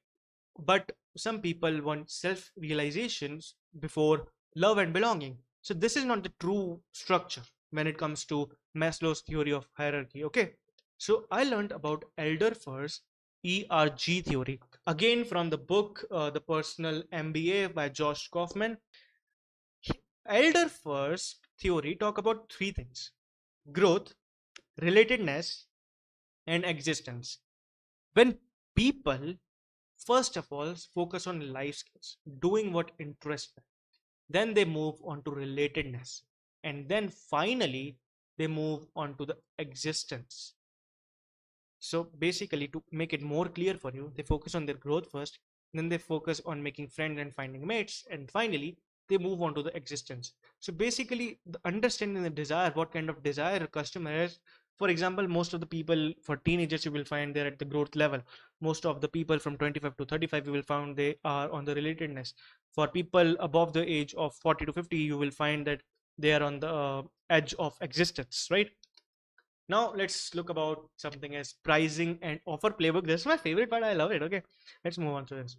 But some people want self realizations before love and belonging. So this is not the true structure when it comes to Maslow's theory of hierarchy. Okay. So I learned about elder first ERG theory again from the book The Personal MBA by Josh Kaufman. Elder first theory talk about three things: growth, relatedness, and existence. When people first of all focus on life skills, doing what interests them, then they move on to relatedness, and then finally they move on to the existence. So basically, to make it more clear for you, they focus on their growth first, then they focus on making friends and finding mates, and finally they move on to the existence. So basically, the understanding the desire, what kind of desire a customer has. For example, most of the people, for teenagers, you will find they're at the growth level. Most of the people from 25 to 35, you will find they are on the relatedness. For people above the age of 40 to 50, you will find that they are on the edge of existence, right? Now let's look about something as pricing and offer playbook. This is my favorite part. I love it. Okay, let's move on to this.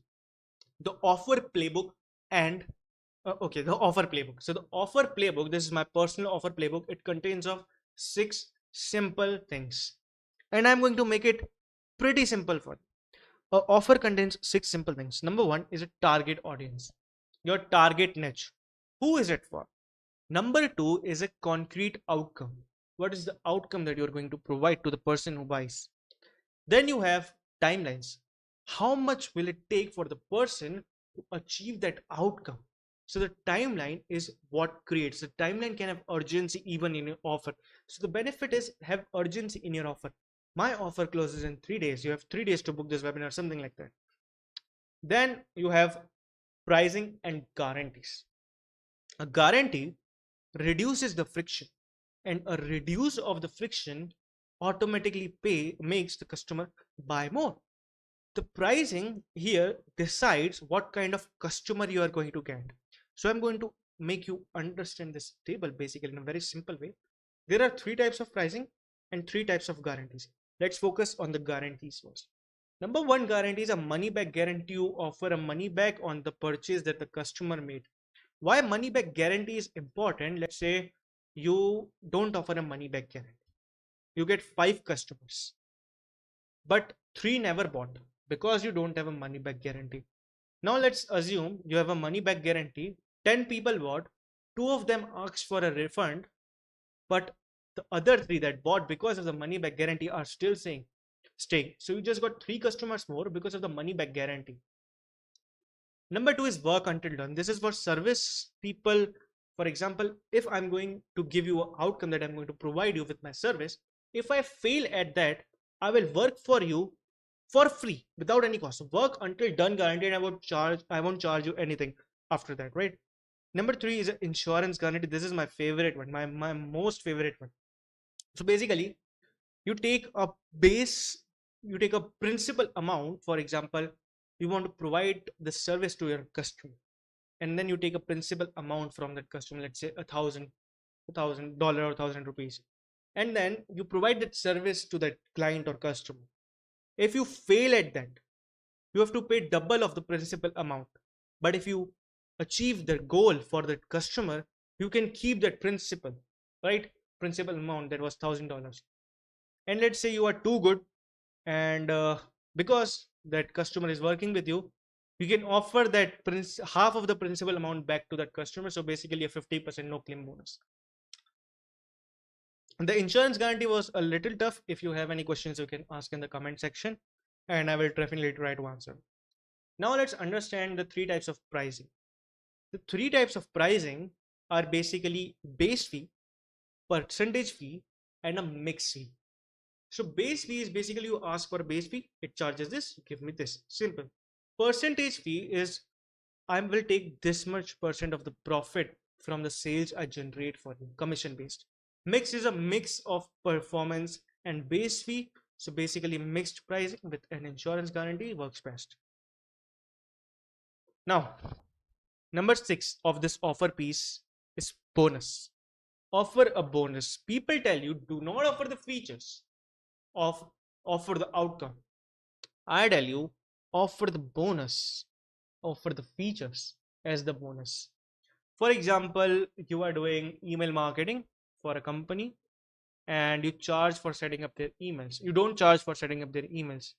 The offer playbook and okay, the offer playbook. So the offer playbook. This is my personal offer playbook. It contains of 6 simple things, and I'm going to make it pretty simple for you. Offer contains 6 simple things. Number one is a target audience, your target niche. Who is it for? Number two is a concrete outcome. What is the outcome that you're going to provide to the person who buys? Then you have timelines. How much will it take for the person to achieve that outcome? So the timeline is what creates. The timeline can have urgency even in your offer. So the benefit is have urgency in your offer. My offer closes in 3 days. You have 3 days to book this webinar, something like that. Then you have pricing and guarantees. A guarantee reduces the friction, and a reduce of the friction automatically pay makes the customer buy more. The pricing here decides what kind of customer you are going to get. So I'm going to make you understand this table basically in a very simple way. There are 3 types of pricing and 3 types of guarantees. Let's focus on the guarantees first. Number one guarantee is a money back guarantee. You offer a money back on the purchase that the customer made. Why money back guarantee is important? Let's say you don't offer a money back guarantee. You get 5 customers, but 3 never bought because you don't have a money back guarantee. Now let's assume you have a money back guarantee. 10 people bought, 2 of them asked for a refund, but the other 3 that bought because of the money back guarantee are still saying stay. So you just got 3 customers more because of the money back guarantee. Number two is work until done. This is for service people. For example, if I'm going to give you an outcome that I'm going to provide you with my service, if I fail at that, I will work for you for free without any cost. So work until done guaranteed. I won't charge you anything after that, right? Number three is insurance guarantee. This is my favorite one, my most favorite one. So basically, you take a base, you take a principal amount. For example, you want to provide the service to your customer, and then you take a principal amount from that customer, let's say $1,000 or ₹1,000, and then you provide that service to that client or customer. If you fail at that, you have to pay double of the principal amount. But if you achieve the goal for that customer, you can keep that principal, right? Principal amount that was $1,000. And let's say you are too good, and because that customer is working with you, you can offer that half of the principal amount back to that customer. So basically a 50% no claim bonus. The insurance guarantee was a little tough. If you have any questions, you can ask in the comment section, and I will definitely try to answer. Now let's understand the 3 types of pricing. The 3 types of pricing are basically base fee, percentage fee, and a mix fee. So base fee is basically you ask for a base fee, it charges this, give me this. Simple. Percentage fee is I will take this much percent of the profit from the sales I generate for you, commission based. Mix is a mix of performance and base fee. So basically mixed pricing with an insurance guarantee works best. Now, number 6 of this offer piece is bonus. Offer a bonus. People tell you do not offer the features, of offer the outcome. I tell you, offer the bonus, offer the features as the bonus. For example, you are doing email marketing for a company and you charge for setting up their emails. You don't charge for setting up their emails.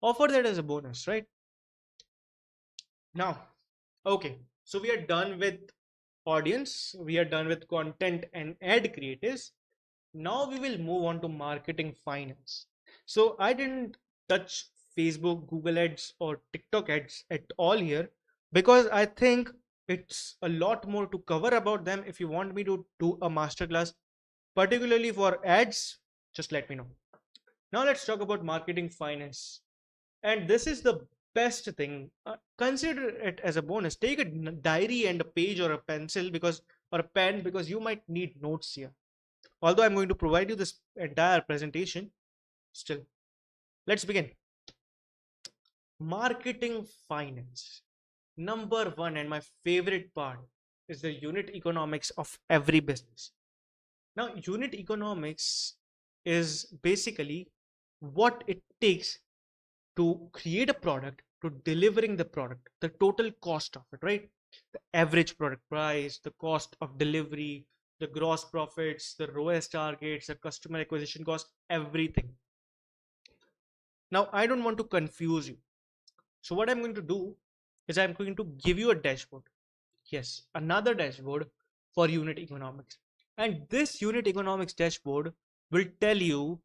Offer that as a bonus, right? Now, okay, so we are done with audience, we are done with content and ad creatives. Now we will move on to marketing finance. So I didn't touch Facebook, Google ads, or TikTok ads at all here because I think it's a lot more to cover about them. If you want me to do a masterclass, particularly for ads, just let me know. Now let's talk about marketing finance. And this is the best thing. Consider it as a bonus. Take a diary and a page or a pencil because or a pen because you might need notes here. Although I'm going to provide you this entire presentation, still, let's begin. Marketing finance. Number one, and my favorite part, is the unit economics of every business. Now, unit economics is basically what it takes to create a product to delivering the product, the total cost of it, right? The average product price, the cost of delivery, the gross profits, the ROAS targets, the customer acquisition cost, everything. Now, I don't want to confuse you. So what I'm going to do is I'm going to give you a dashboard. Yes, another dashboard for unit economics. And this unit economics dashboard will tell you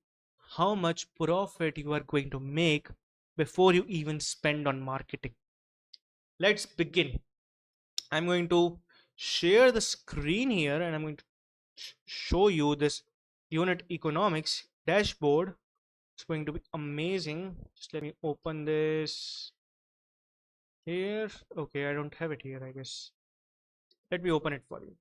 how much profit you are going to make before you even spend on marketing. Let's begin. I'm going to share the screen here and I'm going to show you this unit economics dashboard. It's going to be amazing. Just let me open this here. Okay, I don't have it here, I guess. Let me open it for you.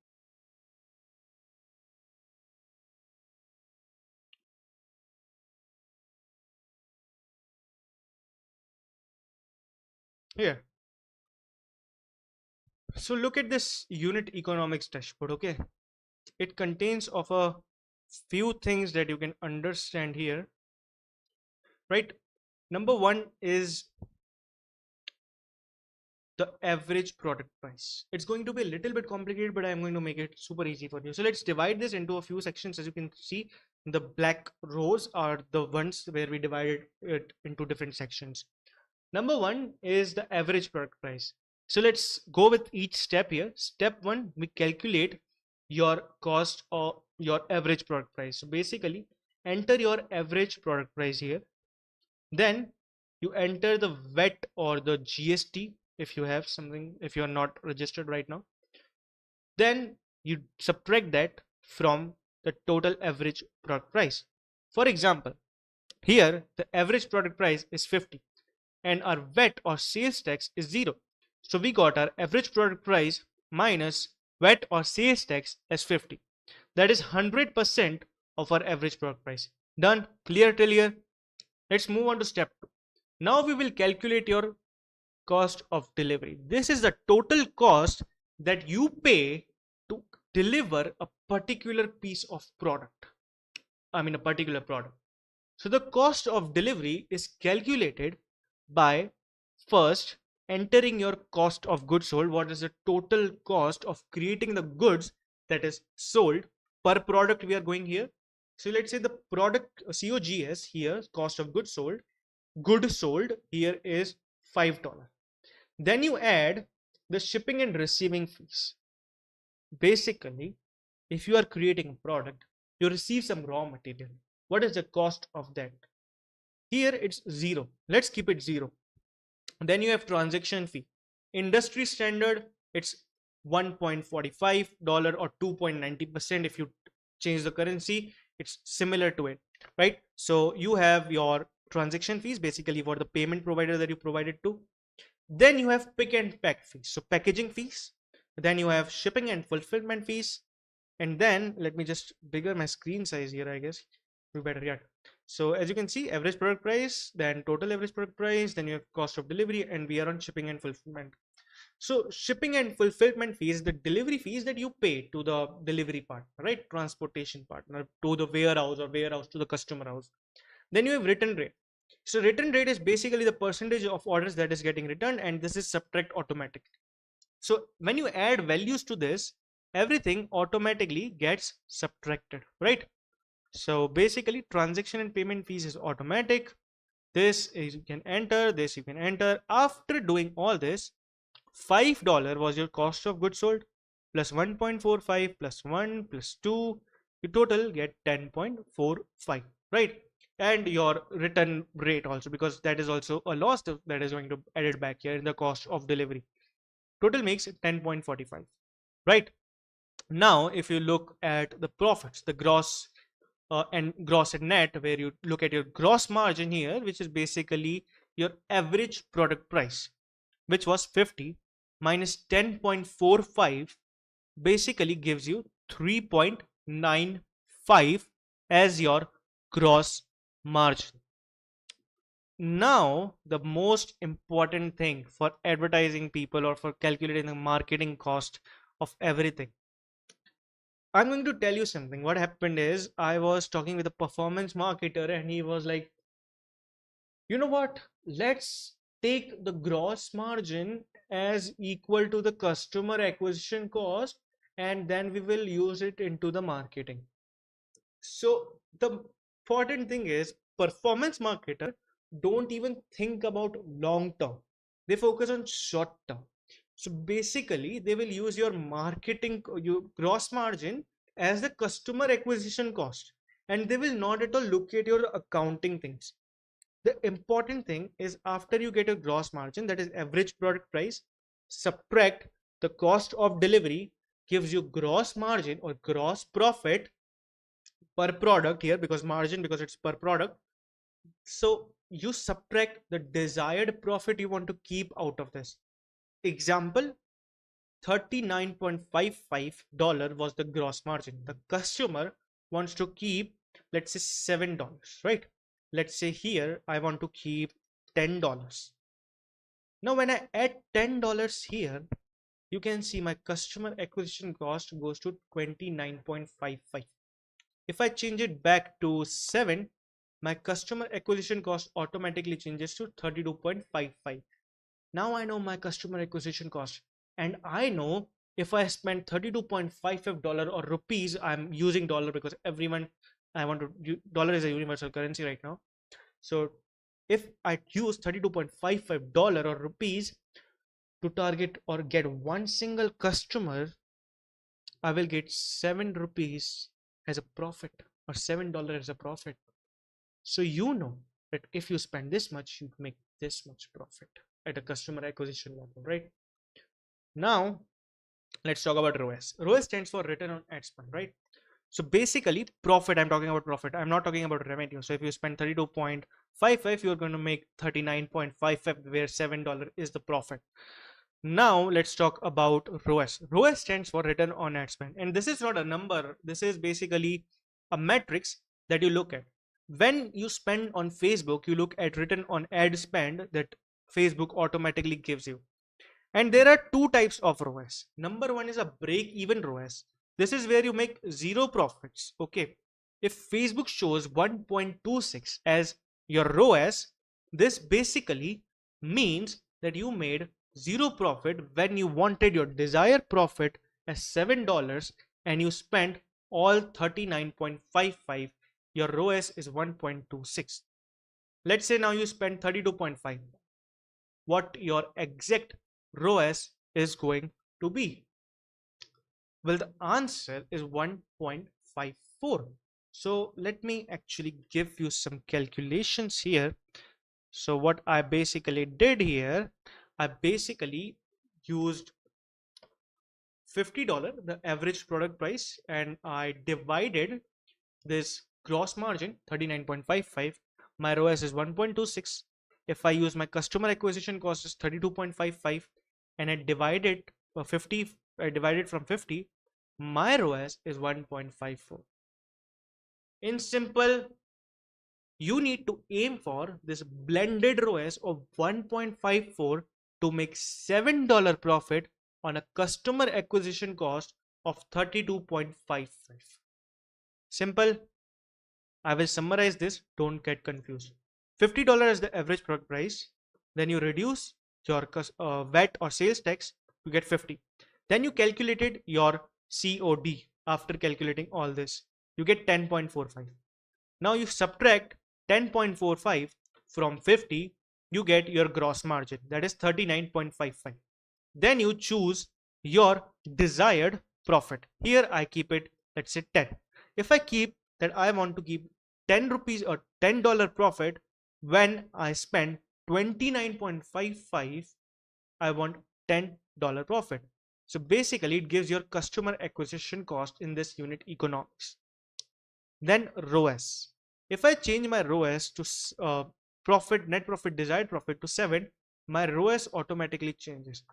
Here. So look at this unit economics dashboard, okay? It contains of a few things that you can understand here, right? Number one is the average product price. It's going to be a little bit complicated, but I'm going to make it super easy for you. So let's divide this into a few sections. As you can see, the black rows are the ones where we divided it into different sections. Number one is the average product price. So let's go with each step here. Step one, we calculate your cost or your average product price. So basically, enter your average product price here. Then you enter the VAT or the GST if you have something, if you are not registered right now. Then you subtract that from the total average product price. For example, here the average product price is 50 and our VAT or sales tax is 0. So we got our average product price minus VAT or sales tax as 50. That is 100% of our average product price. Done? Clear till here? Let's move on to step 2. Now we will calculate your cost of delivery. This is the total cost that you pay to deliver a particular piece of product. A particular product. So the cost of delivery is calculated by first entering your cost of goods sold. What is the total cost of creating the goods that is sold per product we are going here? So let's say the product COGS here, cost of goods sold, good sold here is $5. Then you add the shipping and receiving fees. Basically, if you are creating a product, you receive some raw material. What is the cost of that? Here it's 0. Let's keep it 0. Then you have transaction fee. Industry standard, it's $1.45 or 2.90%. If you change the currency, it's similar to it, right? So you have your transaction fees basically for the payment provider that you provided to. Then you have pick and pack fees, so packaging fees. Then you have shipping and fulfillment fees. And then let me just bigger my screen size here, I guess we better yet. So as you can see, average product price, then total average product price, then you have cost of delivery, and we are on shipping and fulfillment. So shipping and fulfillment fees, the delivery fees that you pay to the delivery partner, right? Transportation partner to the warehouse or warehouse to the customer house. Then you have return rate. So return rate is basically the percentage of orders that is getting returned, and this is subtract automatically. So when you add values to this, everything automatically gets subtracted, right? So basically transaction and payment fees is automatic. This is you can enter, this you can enter. After doing all this, $5 was your cost of goods sold plus 1.45 plus 1 plus 2. You total get 10.45, right? And your return rate also, because that is also a loss that is going to added back here in the cost of delivery. Total makes 10.45, right? Now, if you look at the profits, the gross and net, where you look at your gross margin here, which is basically your average product price, which was 50 minus 10.45, basically gives you 3.95 as your gross margin. Now, the most important thing for advertising people or for calculating the marketing cost of everything, I'm going to tell you something. What happened is I was talking with a performance marketer and he was like, you know what? Let's take the gross margin as equal to the customer acquisition cost and then we will use it into the marketing. So the important thing is performance marketer don't even think about long term. They focus on short term. So basically they will use your marketing, your gross margin as the customer acquisition cost, and they will not at all look at your accounting things. The important thing is after you get a gross margin, that is average product price, subtract the cost of delivery, gives you gross margin or gross profit per product here, because margin, because it's per product. So you subtract the desired profit you want to keep out of this. Example, $39.55 was the gross margin. The customer wants to keep, let's say, $7, right? Let's say here I want to keep $10. Now when I add $10 here, you can see my customer acquisition cost goes to 29.55. If I change it back to 7, my customer acquisition cost automatically changes to 32.55. Now I know my customer acquisition cost, and I know if I spend $32.55 or rupees, I'm using dollar because everyone, I want to, dollar is a universal currency right now. So if I use $32.55 or rupees to target or get one single customer, I will get 7 rupees as a profit or $7 as a profit. So you know that if you spend this much, you make this much profit at a customer acquisition level, right? Now, let's talk about ROAS. ROAS stands for return on ad spend, right? So basically, profit, I'm talking about profit. I'm not talking about revenue. So if you spend 32.55, you're going to make 39.55, where $7 is the profit. Now let's talk about ROAS. ROAS stands for return on ad spend. And this is not a number. This is basically a matrix that you look at. When you spend on Facebook, you look at return on ad spend that Facebook automatically gives you. And there are two types of ROAS. Number one is a break even ROAS. This is where you make zero profits. Okay. If Facebook shows 1.26 as your ROAS, this basically means that you made zero profit when you wanted your desired profit as $7 and you spent all 39.55. Your ROAS is 1.26. Let's say now you spend 32.5. What your exact ROAS is going to be? Well, the answer is 1.54. So let me actually give you some calculations here. So what I basically did here, I basically used $50, the average product price, and I divided this gross margin 39.55. My ROAS is 1.26. If I use my customer acquisition cost is 32.55 and I divide it 50, I divide it from 50, my ROAS is 1.54. In simple, you need to aim for this blended ROAS of 1.54 to make $7 profit on a customer acquisition cost of 32.55. Simple. I will summarize this, don't get confused. $50 is the average product price. Then you reduce your VAT or sales tax you get 50. Then you calculated your COD after calculating all this, you get 10.45. Now you subtract 10.45 from 50, you get your gross margin, that is 39.55. Then you choose your desired profit. Here I keep it, let's say 10. If I keep that I want to keep 10 rupees or $10 profit when I spend 29.55, I want $10 profit. So basically it gives your customer acquisition cost in this unit economics. Then ROAS. If I change my ROAS to net profit, desired profit to 7, my ROAS automatically changes.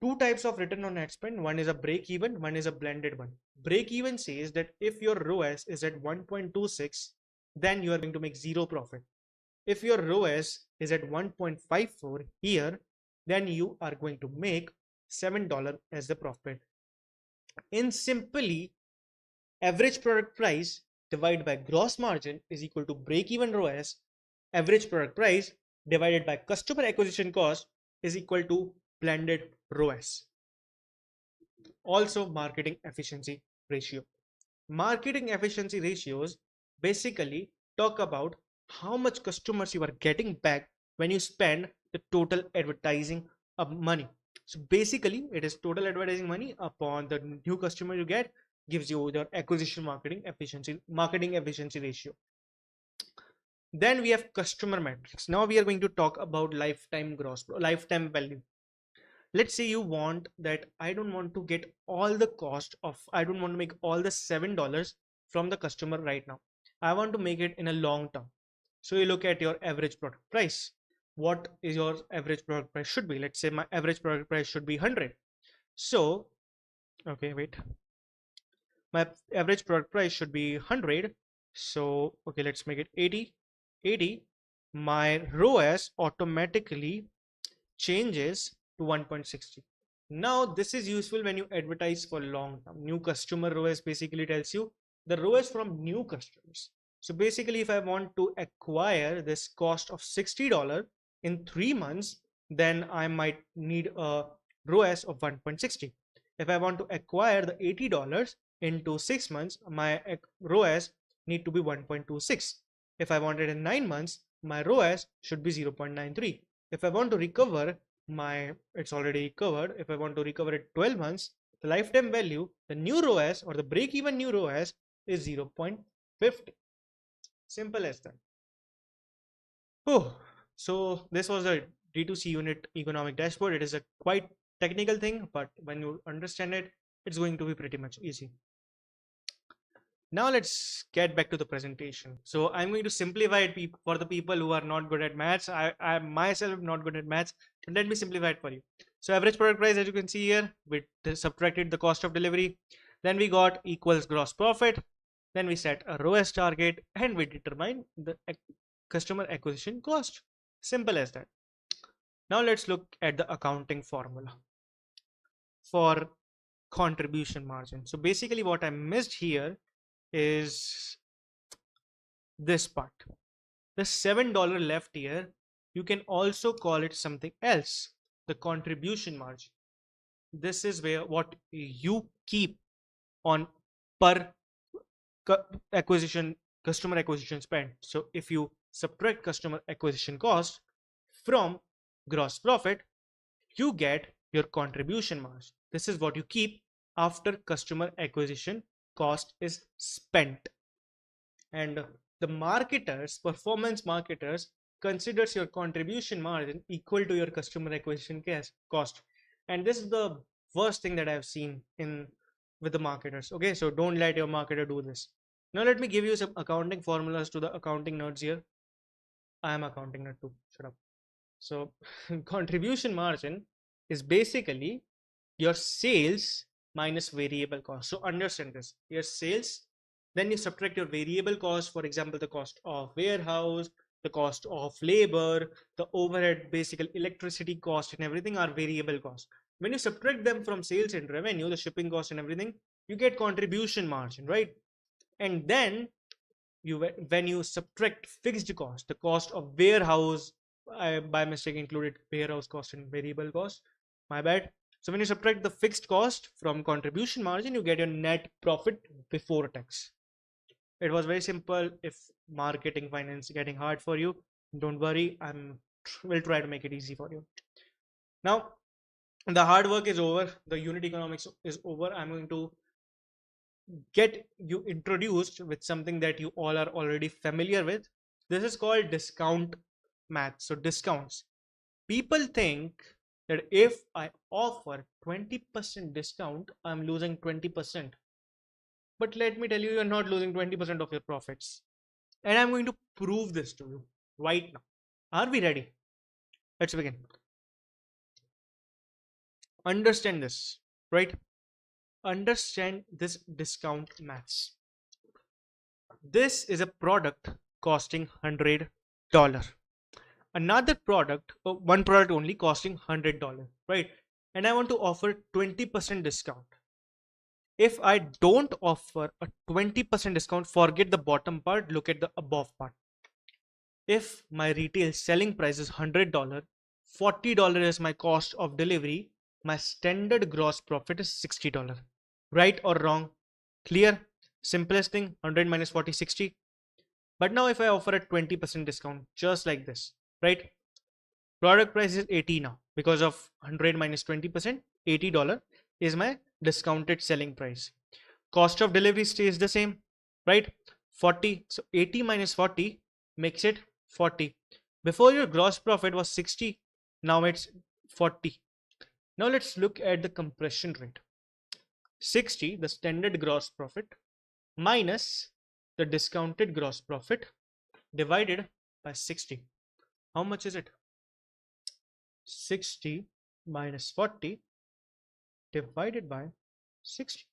Two types of return on ad spend. One is a break even, one is a blended one. Break even says that if your ROAS is at 1.26, then you are going to make zero profit. If your ROAS is at 1.54 here, then you are going to make $7 as the profit. In simply, average product price divided by gross margin is equal to break even ROAS. Average product price divided by customer acquisition cost is equal to blended ROAS. Also, marketing efficiency ratio. Marketing efficiency ratios basically talk about how much customers you are getting back when you spend the total advertising of money. So basically it is total advertising money upon the new customer you get, gives you your acquisition marketing efficiency ratio. Then we have customer metrics. Now we are going to talk about lifetime value. Let's say you want that I don't want to get all the cost of, I don't want to make all the $7 from the customer right now. I want to make it in a long term. So you look at your average product price. What is your average product price should be? Let's say my average product price should be 100. So, okay, wait. My average product price should be 100. So, okay, let's make it 80. 80. My ROAS automatically changes to 1.60. Now this is useful when you advertise for long term. New customer ROAS basically tells you the ROAS from new customers. So basically if I want to acquire this cost of $60 in 3 months, then I might need a ROAS of 1.60. If I want to acquire the $80 into 6 months, my ROAS need to be 1.26. If I want it in 9 months, my ROAS should be 0.93. If I want to recover it's already covered. If I want to recover it 12 months, the lifetime value, the new ROAS or the break even new ROAS is 0.50. Simple as that. Oh, so this was a D2C unit economic dashboard. It is a quite technical thing, but when you understand it, it's going to be pretty much easy. Now let's get back to the presentation. So I'm going to simplify it for the people who are not good at maths. I myself am not good at maths. So let me simplify it for you. So average product price, as you can see here, we subtracted the cost of delivery. Then we got equals gross profit. Then we set a ROAS target and we determine the customer acquisition cost. Simple as that. Now let's look at the accounting formula for contribution margin. So basically what I missed here is this part. The $7 left here, you can also call it something else, the contribution margin. This is where what you keep on per customer acquisition spend. So if you subtract customer acquisition cost from gross profit, you get your contribution margin. This is what you keep after customer acquisition cost is spent. And the performance marketers considers your contribution margin equal to your customer acquisition cost. And this is the worst thing that I've seen with the marketers. Okay, so don't let your marketer do this. Now let me give you some accounting formulas to the accounting nerds here. I am accounting nerd too. Shut up. So contribution margin is basically your sales minus variable cost. So understand this. Your sales, then you subtract your variable cost, for example, the cost of warehouse, the cost of labor, the overhead, basically electricity cost and everything are variable costs. When you subtract them from sales and revenue, the shipping cost and everything, you get contribution margin, right? And then when you subtract fixed cost, the cost of warehouse, I by mistake included warehouse cost and variable cost, my bad. So when you subtract the fixed cost from contribution margin, you get your net profit before tax. It was very simple. If marketing finance getting hard for you, don't worry. Will try to make it easy for you. Now the hard work is over. The unit economics is over. I'm going to get you introduced with something that you all are already familiar with. This is called discount math. So discounts. People think that if I offer 20% discount, I'm losing 20%. But let me tell you, you're not losing 20% of your profits. And I'm going to prove this to you right now. Are we ready? Let's begin. Understand this, right? Understand this discount maths. This is a product costing $100. Another product, one product only costing $100, right? And I want to offer 20% discount. If I don't offer a 20% discount, forget the bottom part, look at the above part. If my retail selling price is $100, $40 is my cost of delivery, my standard gross profit is $60. Right or wrong? Clear? Simplest thing, 100 minus 40, 60. But now if I offer a 20% discount, just like this, right? Product price is 80 now because of 100 minus 20%, $80 is my discounted selling price. Cost of delivery stays the same, right? 40. So 80 minus 40 makes it 40. Before your gross profit was 60, now it's 40. Now let's look at the compression rate. 60, the standard gross profit, minus the discounted gross profit divided by 60. How much is it? 60 minus 40 divided by 60.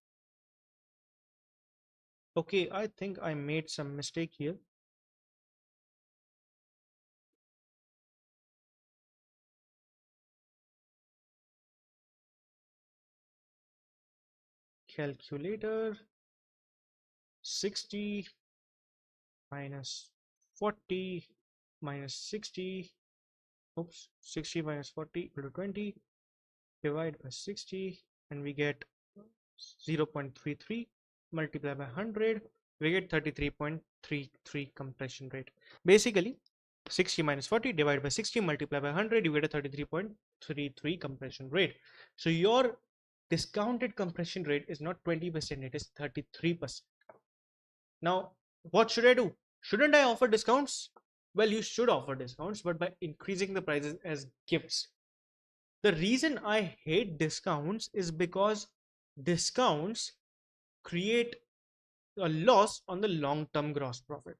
Okay, I think I made some mistake here. Calculator. 60 minus 40 minus 60. Oops, 60 minus 40 equal to 20. Divide by 60 and we get 0.33. Multiply by 100, we get 33.33 compression rate. Basically 60 minus 40 divided by 60 multiply by 100, you get a 33.33 compression rate. So your discounted compression rate is not 20%, it is 33%. Now what should I do? Shouldn't I offer discounts? Well, you should offer discounts, but by increasing the prices as gifts. The reason I hate discounts is because discounts create a loss on the long-term gross profit.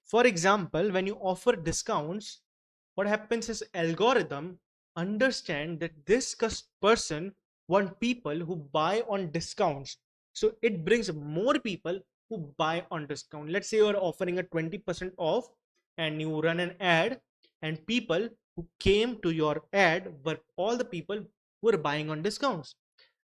For example, when you offer discounts, what happens is algorithm understand that this person want people who buy on discounts. So it brings more people who buy on discount. Let's say you are offering a 20% off and you run an ad, and people who came to your ad were all the people who were buying on discounts.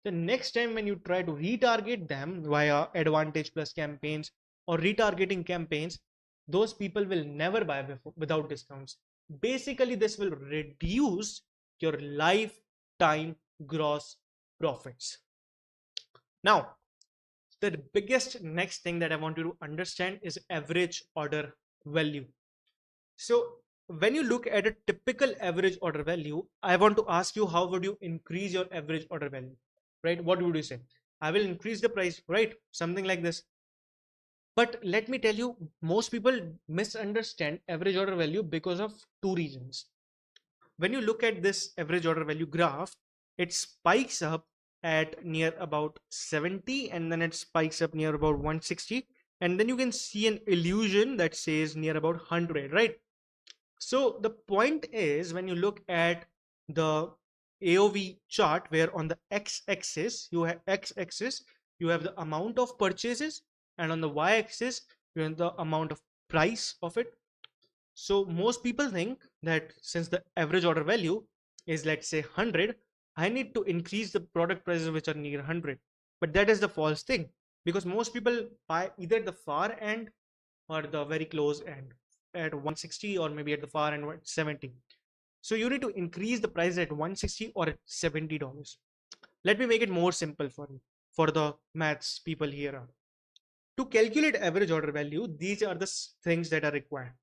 The next time when you try to retarget them via advantage plus campaigns or retargeting campaigns, those people will never buy without discounts. Basically, this will reduce your lifetime gross profits. Now, the biggest next thing that I want you to understand is average order value. So when you look at a typical average order value, I want to ask you, how would you increase your average order value, right? What would you say? I will increase the price, right? Something like this. But let me tell you, most people misunderstand average order value because of two reasons. When you look at this average order value graph, it spikes up at near about 70 and then it spikes up near about 160, and then you can see an illusion that says near about 100, right? So the point is, when you look at the AOV chart, where on the x-axis you have the amount of purchases, and on the y-axis you have the amount of price of it. So most people think that since the average order value is, let's say, 100, I need to increase the product prices which are near 100. But that is the false thing, because most people buy either the far end or the very close end at 160, or maybe at the far end at 70. So you need to increase the price at 160 or at $70. let me make it more simple for you, for the maths people here. To calculate average order value, these are the things that are required.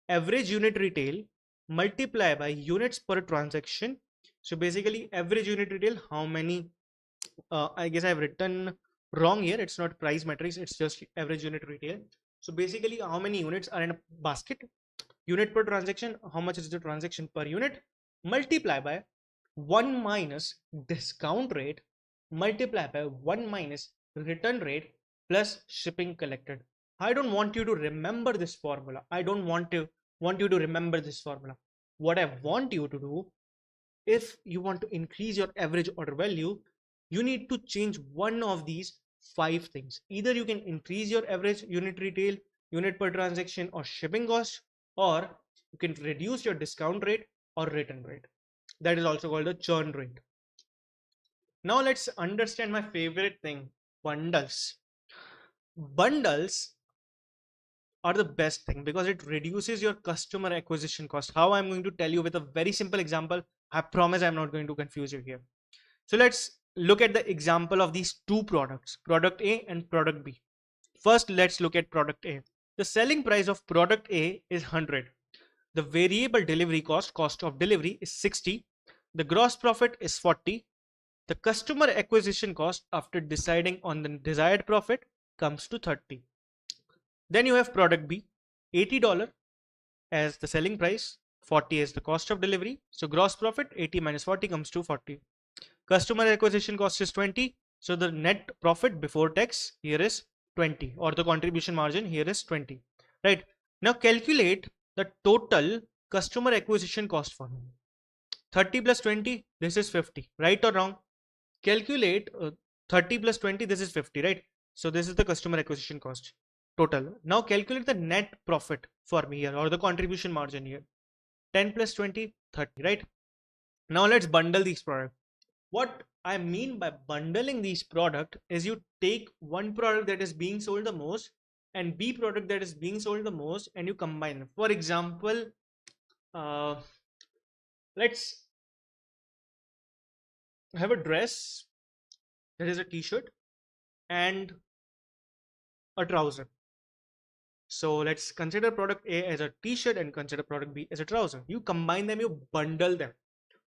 Average unit retail multiply by units per transaction. So basically average unit retail, how many, I guess I've written wrong here. It's not price matrix, it's just average unit retail. So basically how many units are in a basket, unit per transaction, how much is the transaction per unit, multiply by 1 minus discount rate, multiply by 1 minus return rate plus shipping collected. I don't want you to remember this formula. I don't want you to remember this formula. What I want you to do, if you want to increase your average order value, you need to change one of these 5 things. Either you can increase your average unit retail, unit per transaction, or shipping cost, or you can reduce your discount rate or return rate. That is also called the churn rate. Now let's understand my favorite thing, bundles. Bundles are the best thing because it reduces your customer acquisition cost. How I'm going to tell you with a very simple example. I promise I'm not going to confuse you here. So let's look at the example of these two products, product A and product B. First, let's look at product A. The selling price of product A is 100. The variable delivery cost of delivery is 60. The gross profit is 40. The customer acquisition cost after deciding on the desired profit comes to 30. Then you have product B, $80 as the selling price, 40 is the cost of delivery. So gross profit 80 minus 40 comes to 40. Customer acquisition cost is 20. So the net profit before tax here is 20, or the contribution margin here is 20. Right. Now calculate the total customer acquisition cost for me. 30 plus 20, this is 50. Right or wrong? Calculate 30 plus 20, this is 50, right? So this is the customer acquisition cost total. Now calculate the net profit for me here, or the contribution margin here. 10 plus 20, 30, right? Now let's bundle these products. What I mean by bundling these products is you take one product that is being sold the most and B product that is being sold the most, and you combine them. For example, uh, let's have a dress that is a t-shirt and a trouser. So let's consider product A as a t-shirt and consider product B as a trouser. You combine them, you bundle them.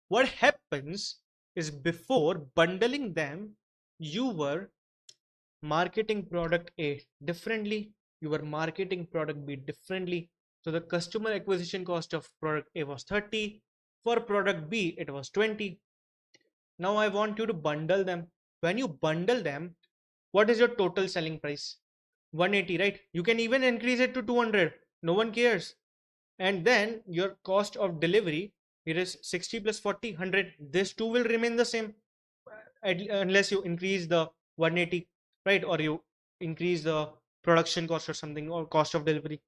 What happens is, before bundling them, you were marketing product A differently, you were marketing product B differently. So the customer acquisition cost of product A was 30. For product B, it was 20. Now I want you to bundle them. When you bundle them, what is your total selling price? 180, right? You can even increase it to 200. No one cares. And then your cost of delivery, it is 60 plus 40, 100. This too will remain the same unless you increase the 180, right? Or you increase the production cost or something, or cost of delivery.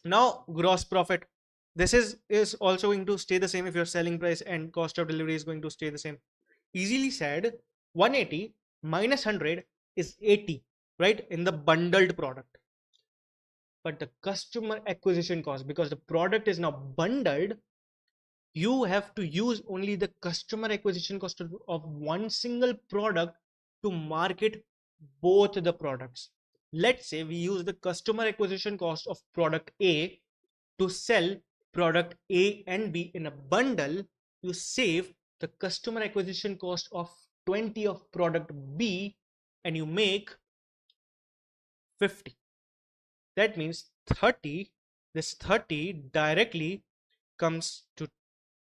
Now gross profit. This is also going to stay the same if your selling price and cost of delivery is going to stay the same. Easily said, 180 minus 100 is 80, right, in the bundled product. But the customer acquisition cost, because the product is now bundled, you have to use only the customer acquisition cost of one single product to market both the products. Let's say we use the customer acquisition cost of product A to sell product A and B in a bundle. You save the customer acquisition cost of 20 of product B and you make 50. That means 30, this 30 directly comes to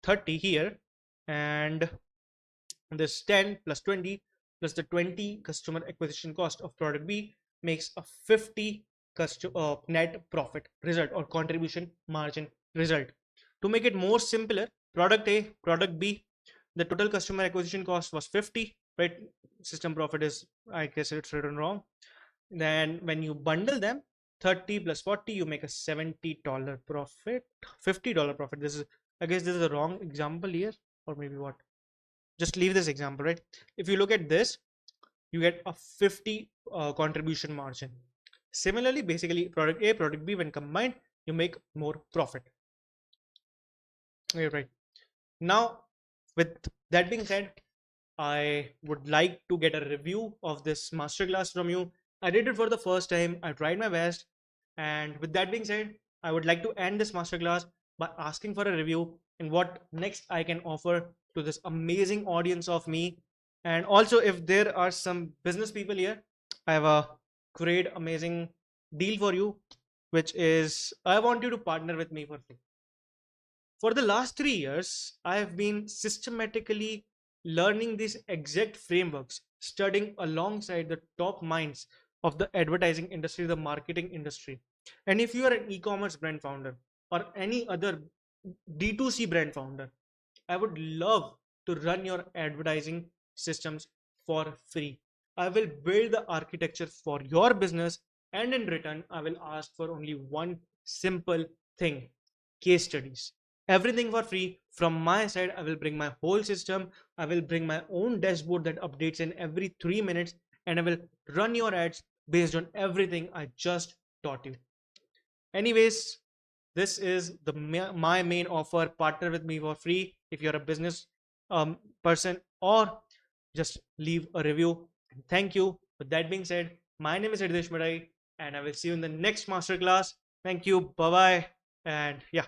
30 here, and this 10 plus 20 plus the 20 customer acquisition cost of product B makes a 50 net profit result or contribution margin result. To make it more simpler, product A, product B, the total customer acquisition cost was 50, right? System profit is, I guess it's written wrong. Then when you bundle them, 30 plus 40, you make a $70 profit, $50 profit. This is, I guess this is a wrong example here, or maybe what? Just leave this example, right? If you look at this, you get a 50 contribution margin. Similarly, basically product A, product B, when combined, you make more profit. Okay, right. Now, with that being said, I would like to get a review of this masterclass from you. I did it for the first time. I tried my best. And with that being said, I would like to end this masterclass by asking for a review and what next I can offer to this amazing audience of me. And also, if there are some business people here, I have a great, amazing deal for you, which is I want you to partner with me for free. For the last 3 years, I have been systematically learning these exact frameworks, studying alongside the top minds of the advertising industry, the marketing industry. And if you are an e commerce brand founder or any other D2C brand founder, I would love to run your advertising systems for free. I will build the architecture for your business, and in return, I will ask for only one simple thing: case studies. Everything for free. From my side, I will bring my whole system. I will bring my own dashboard that updates in every 3 minutes, and I will run your ads based on everything I just taught you. Anyways, this is my main offer. Partner with me for free if you're a business person, or just leave a review. Thank you. With that being said, my name is Hridesh Madai, and I will see you in the next masterclass. Thank you. Bye bye. And yeah.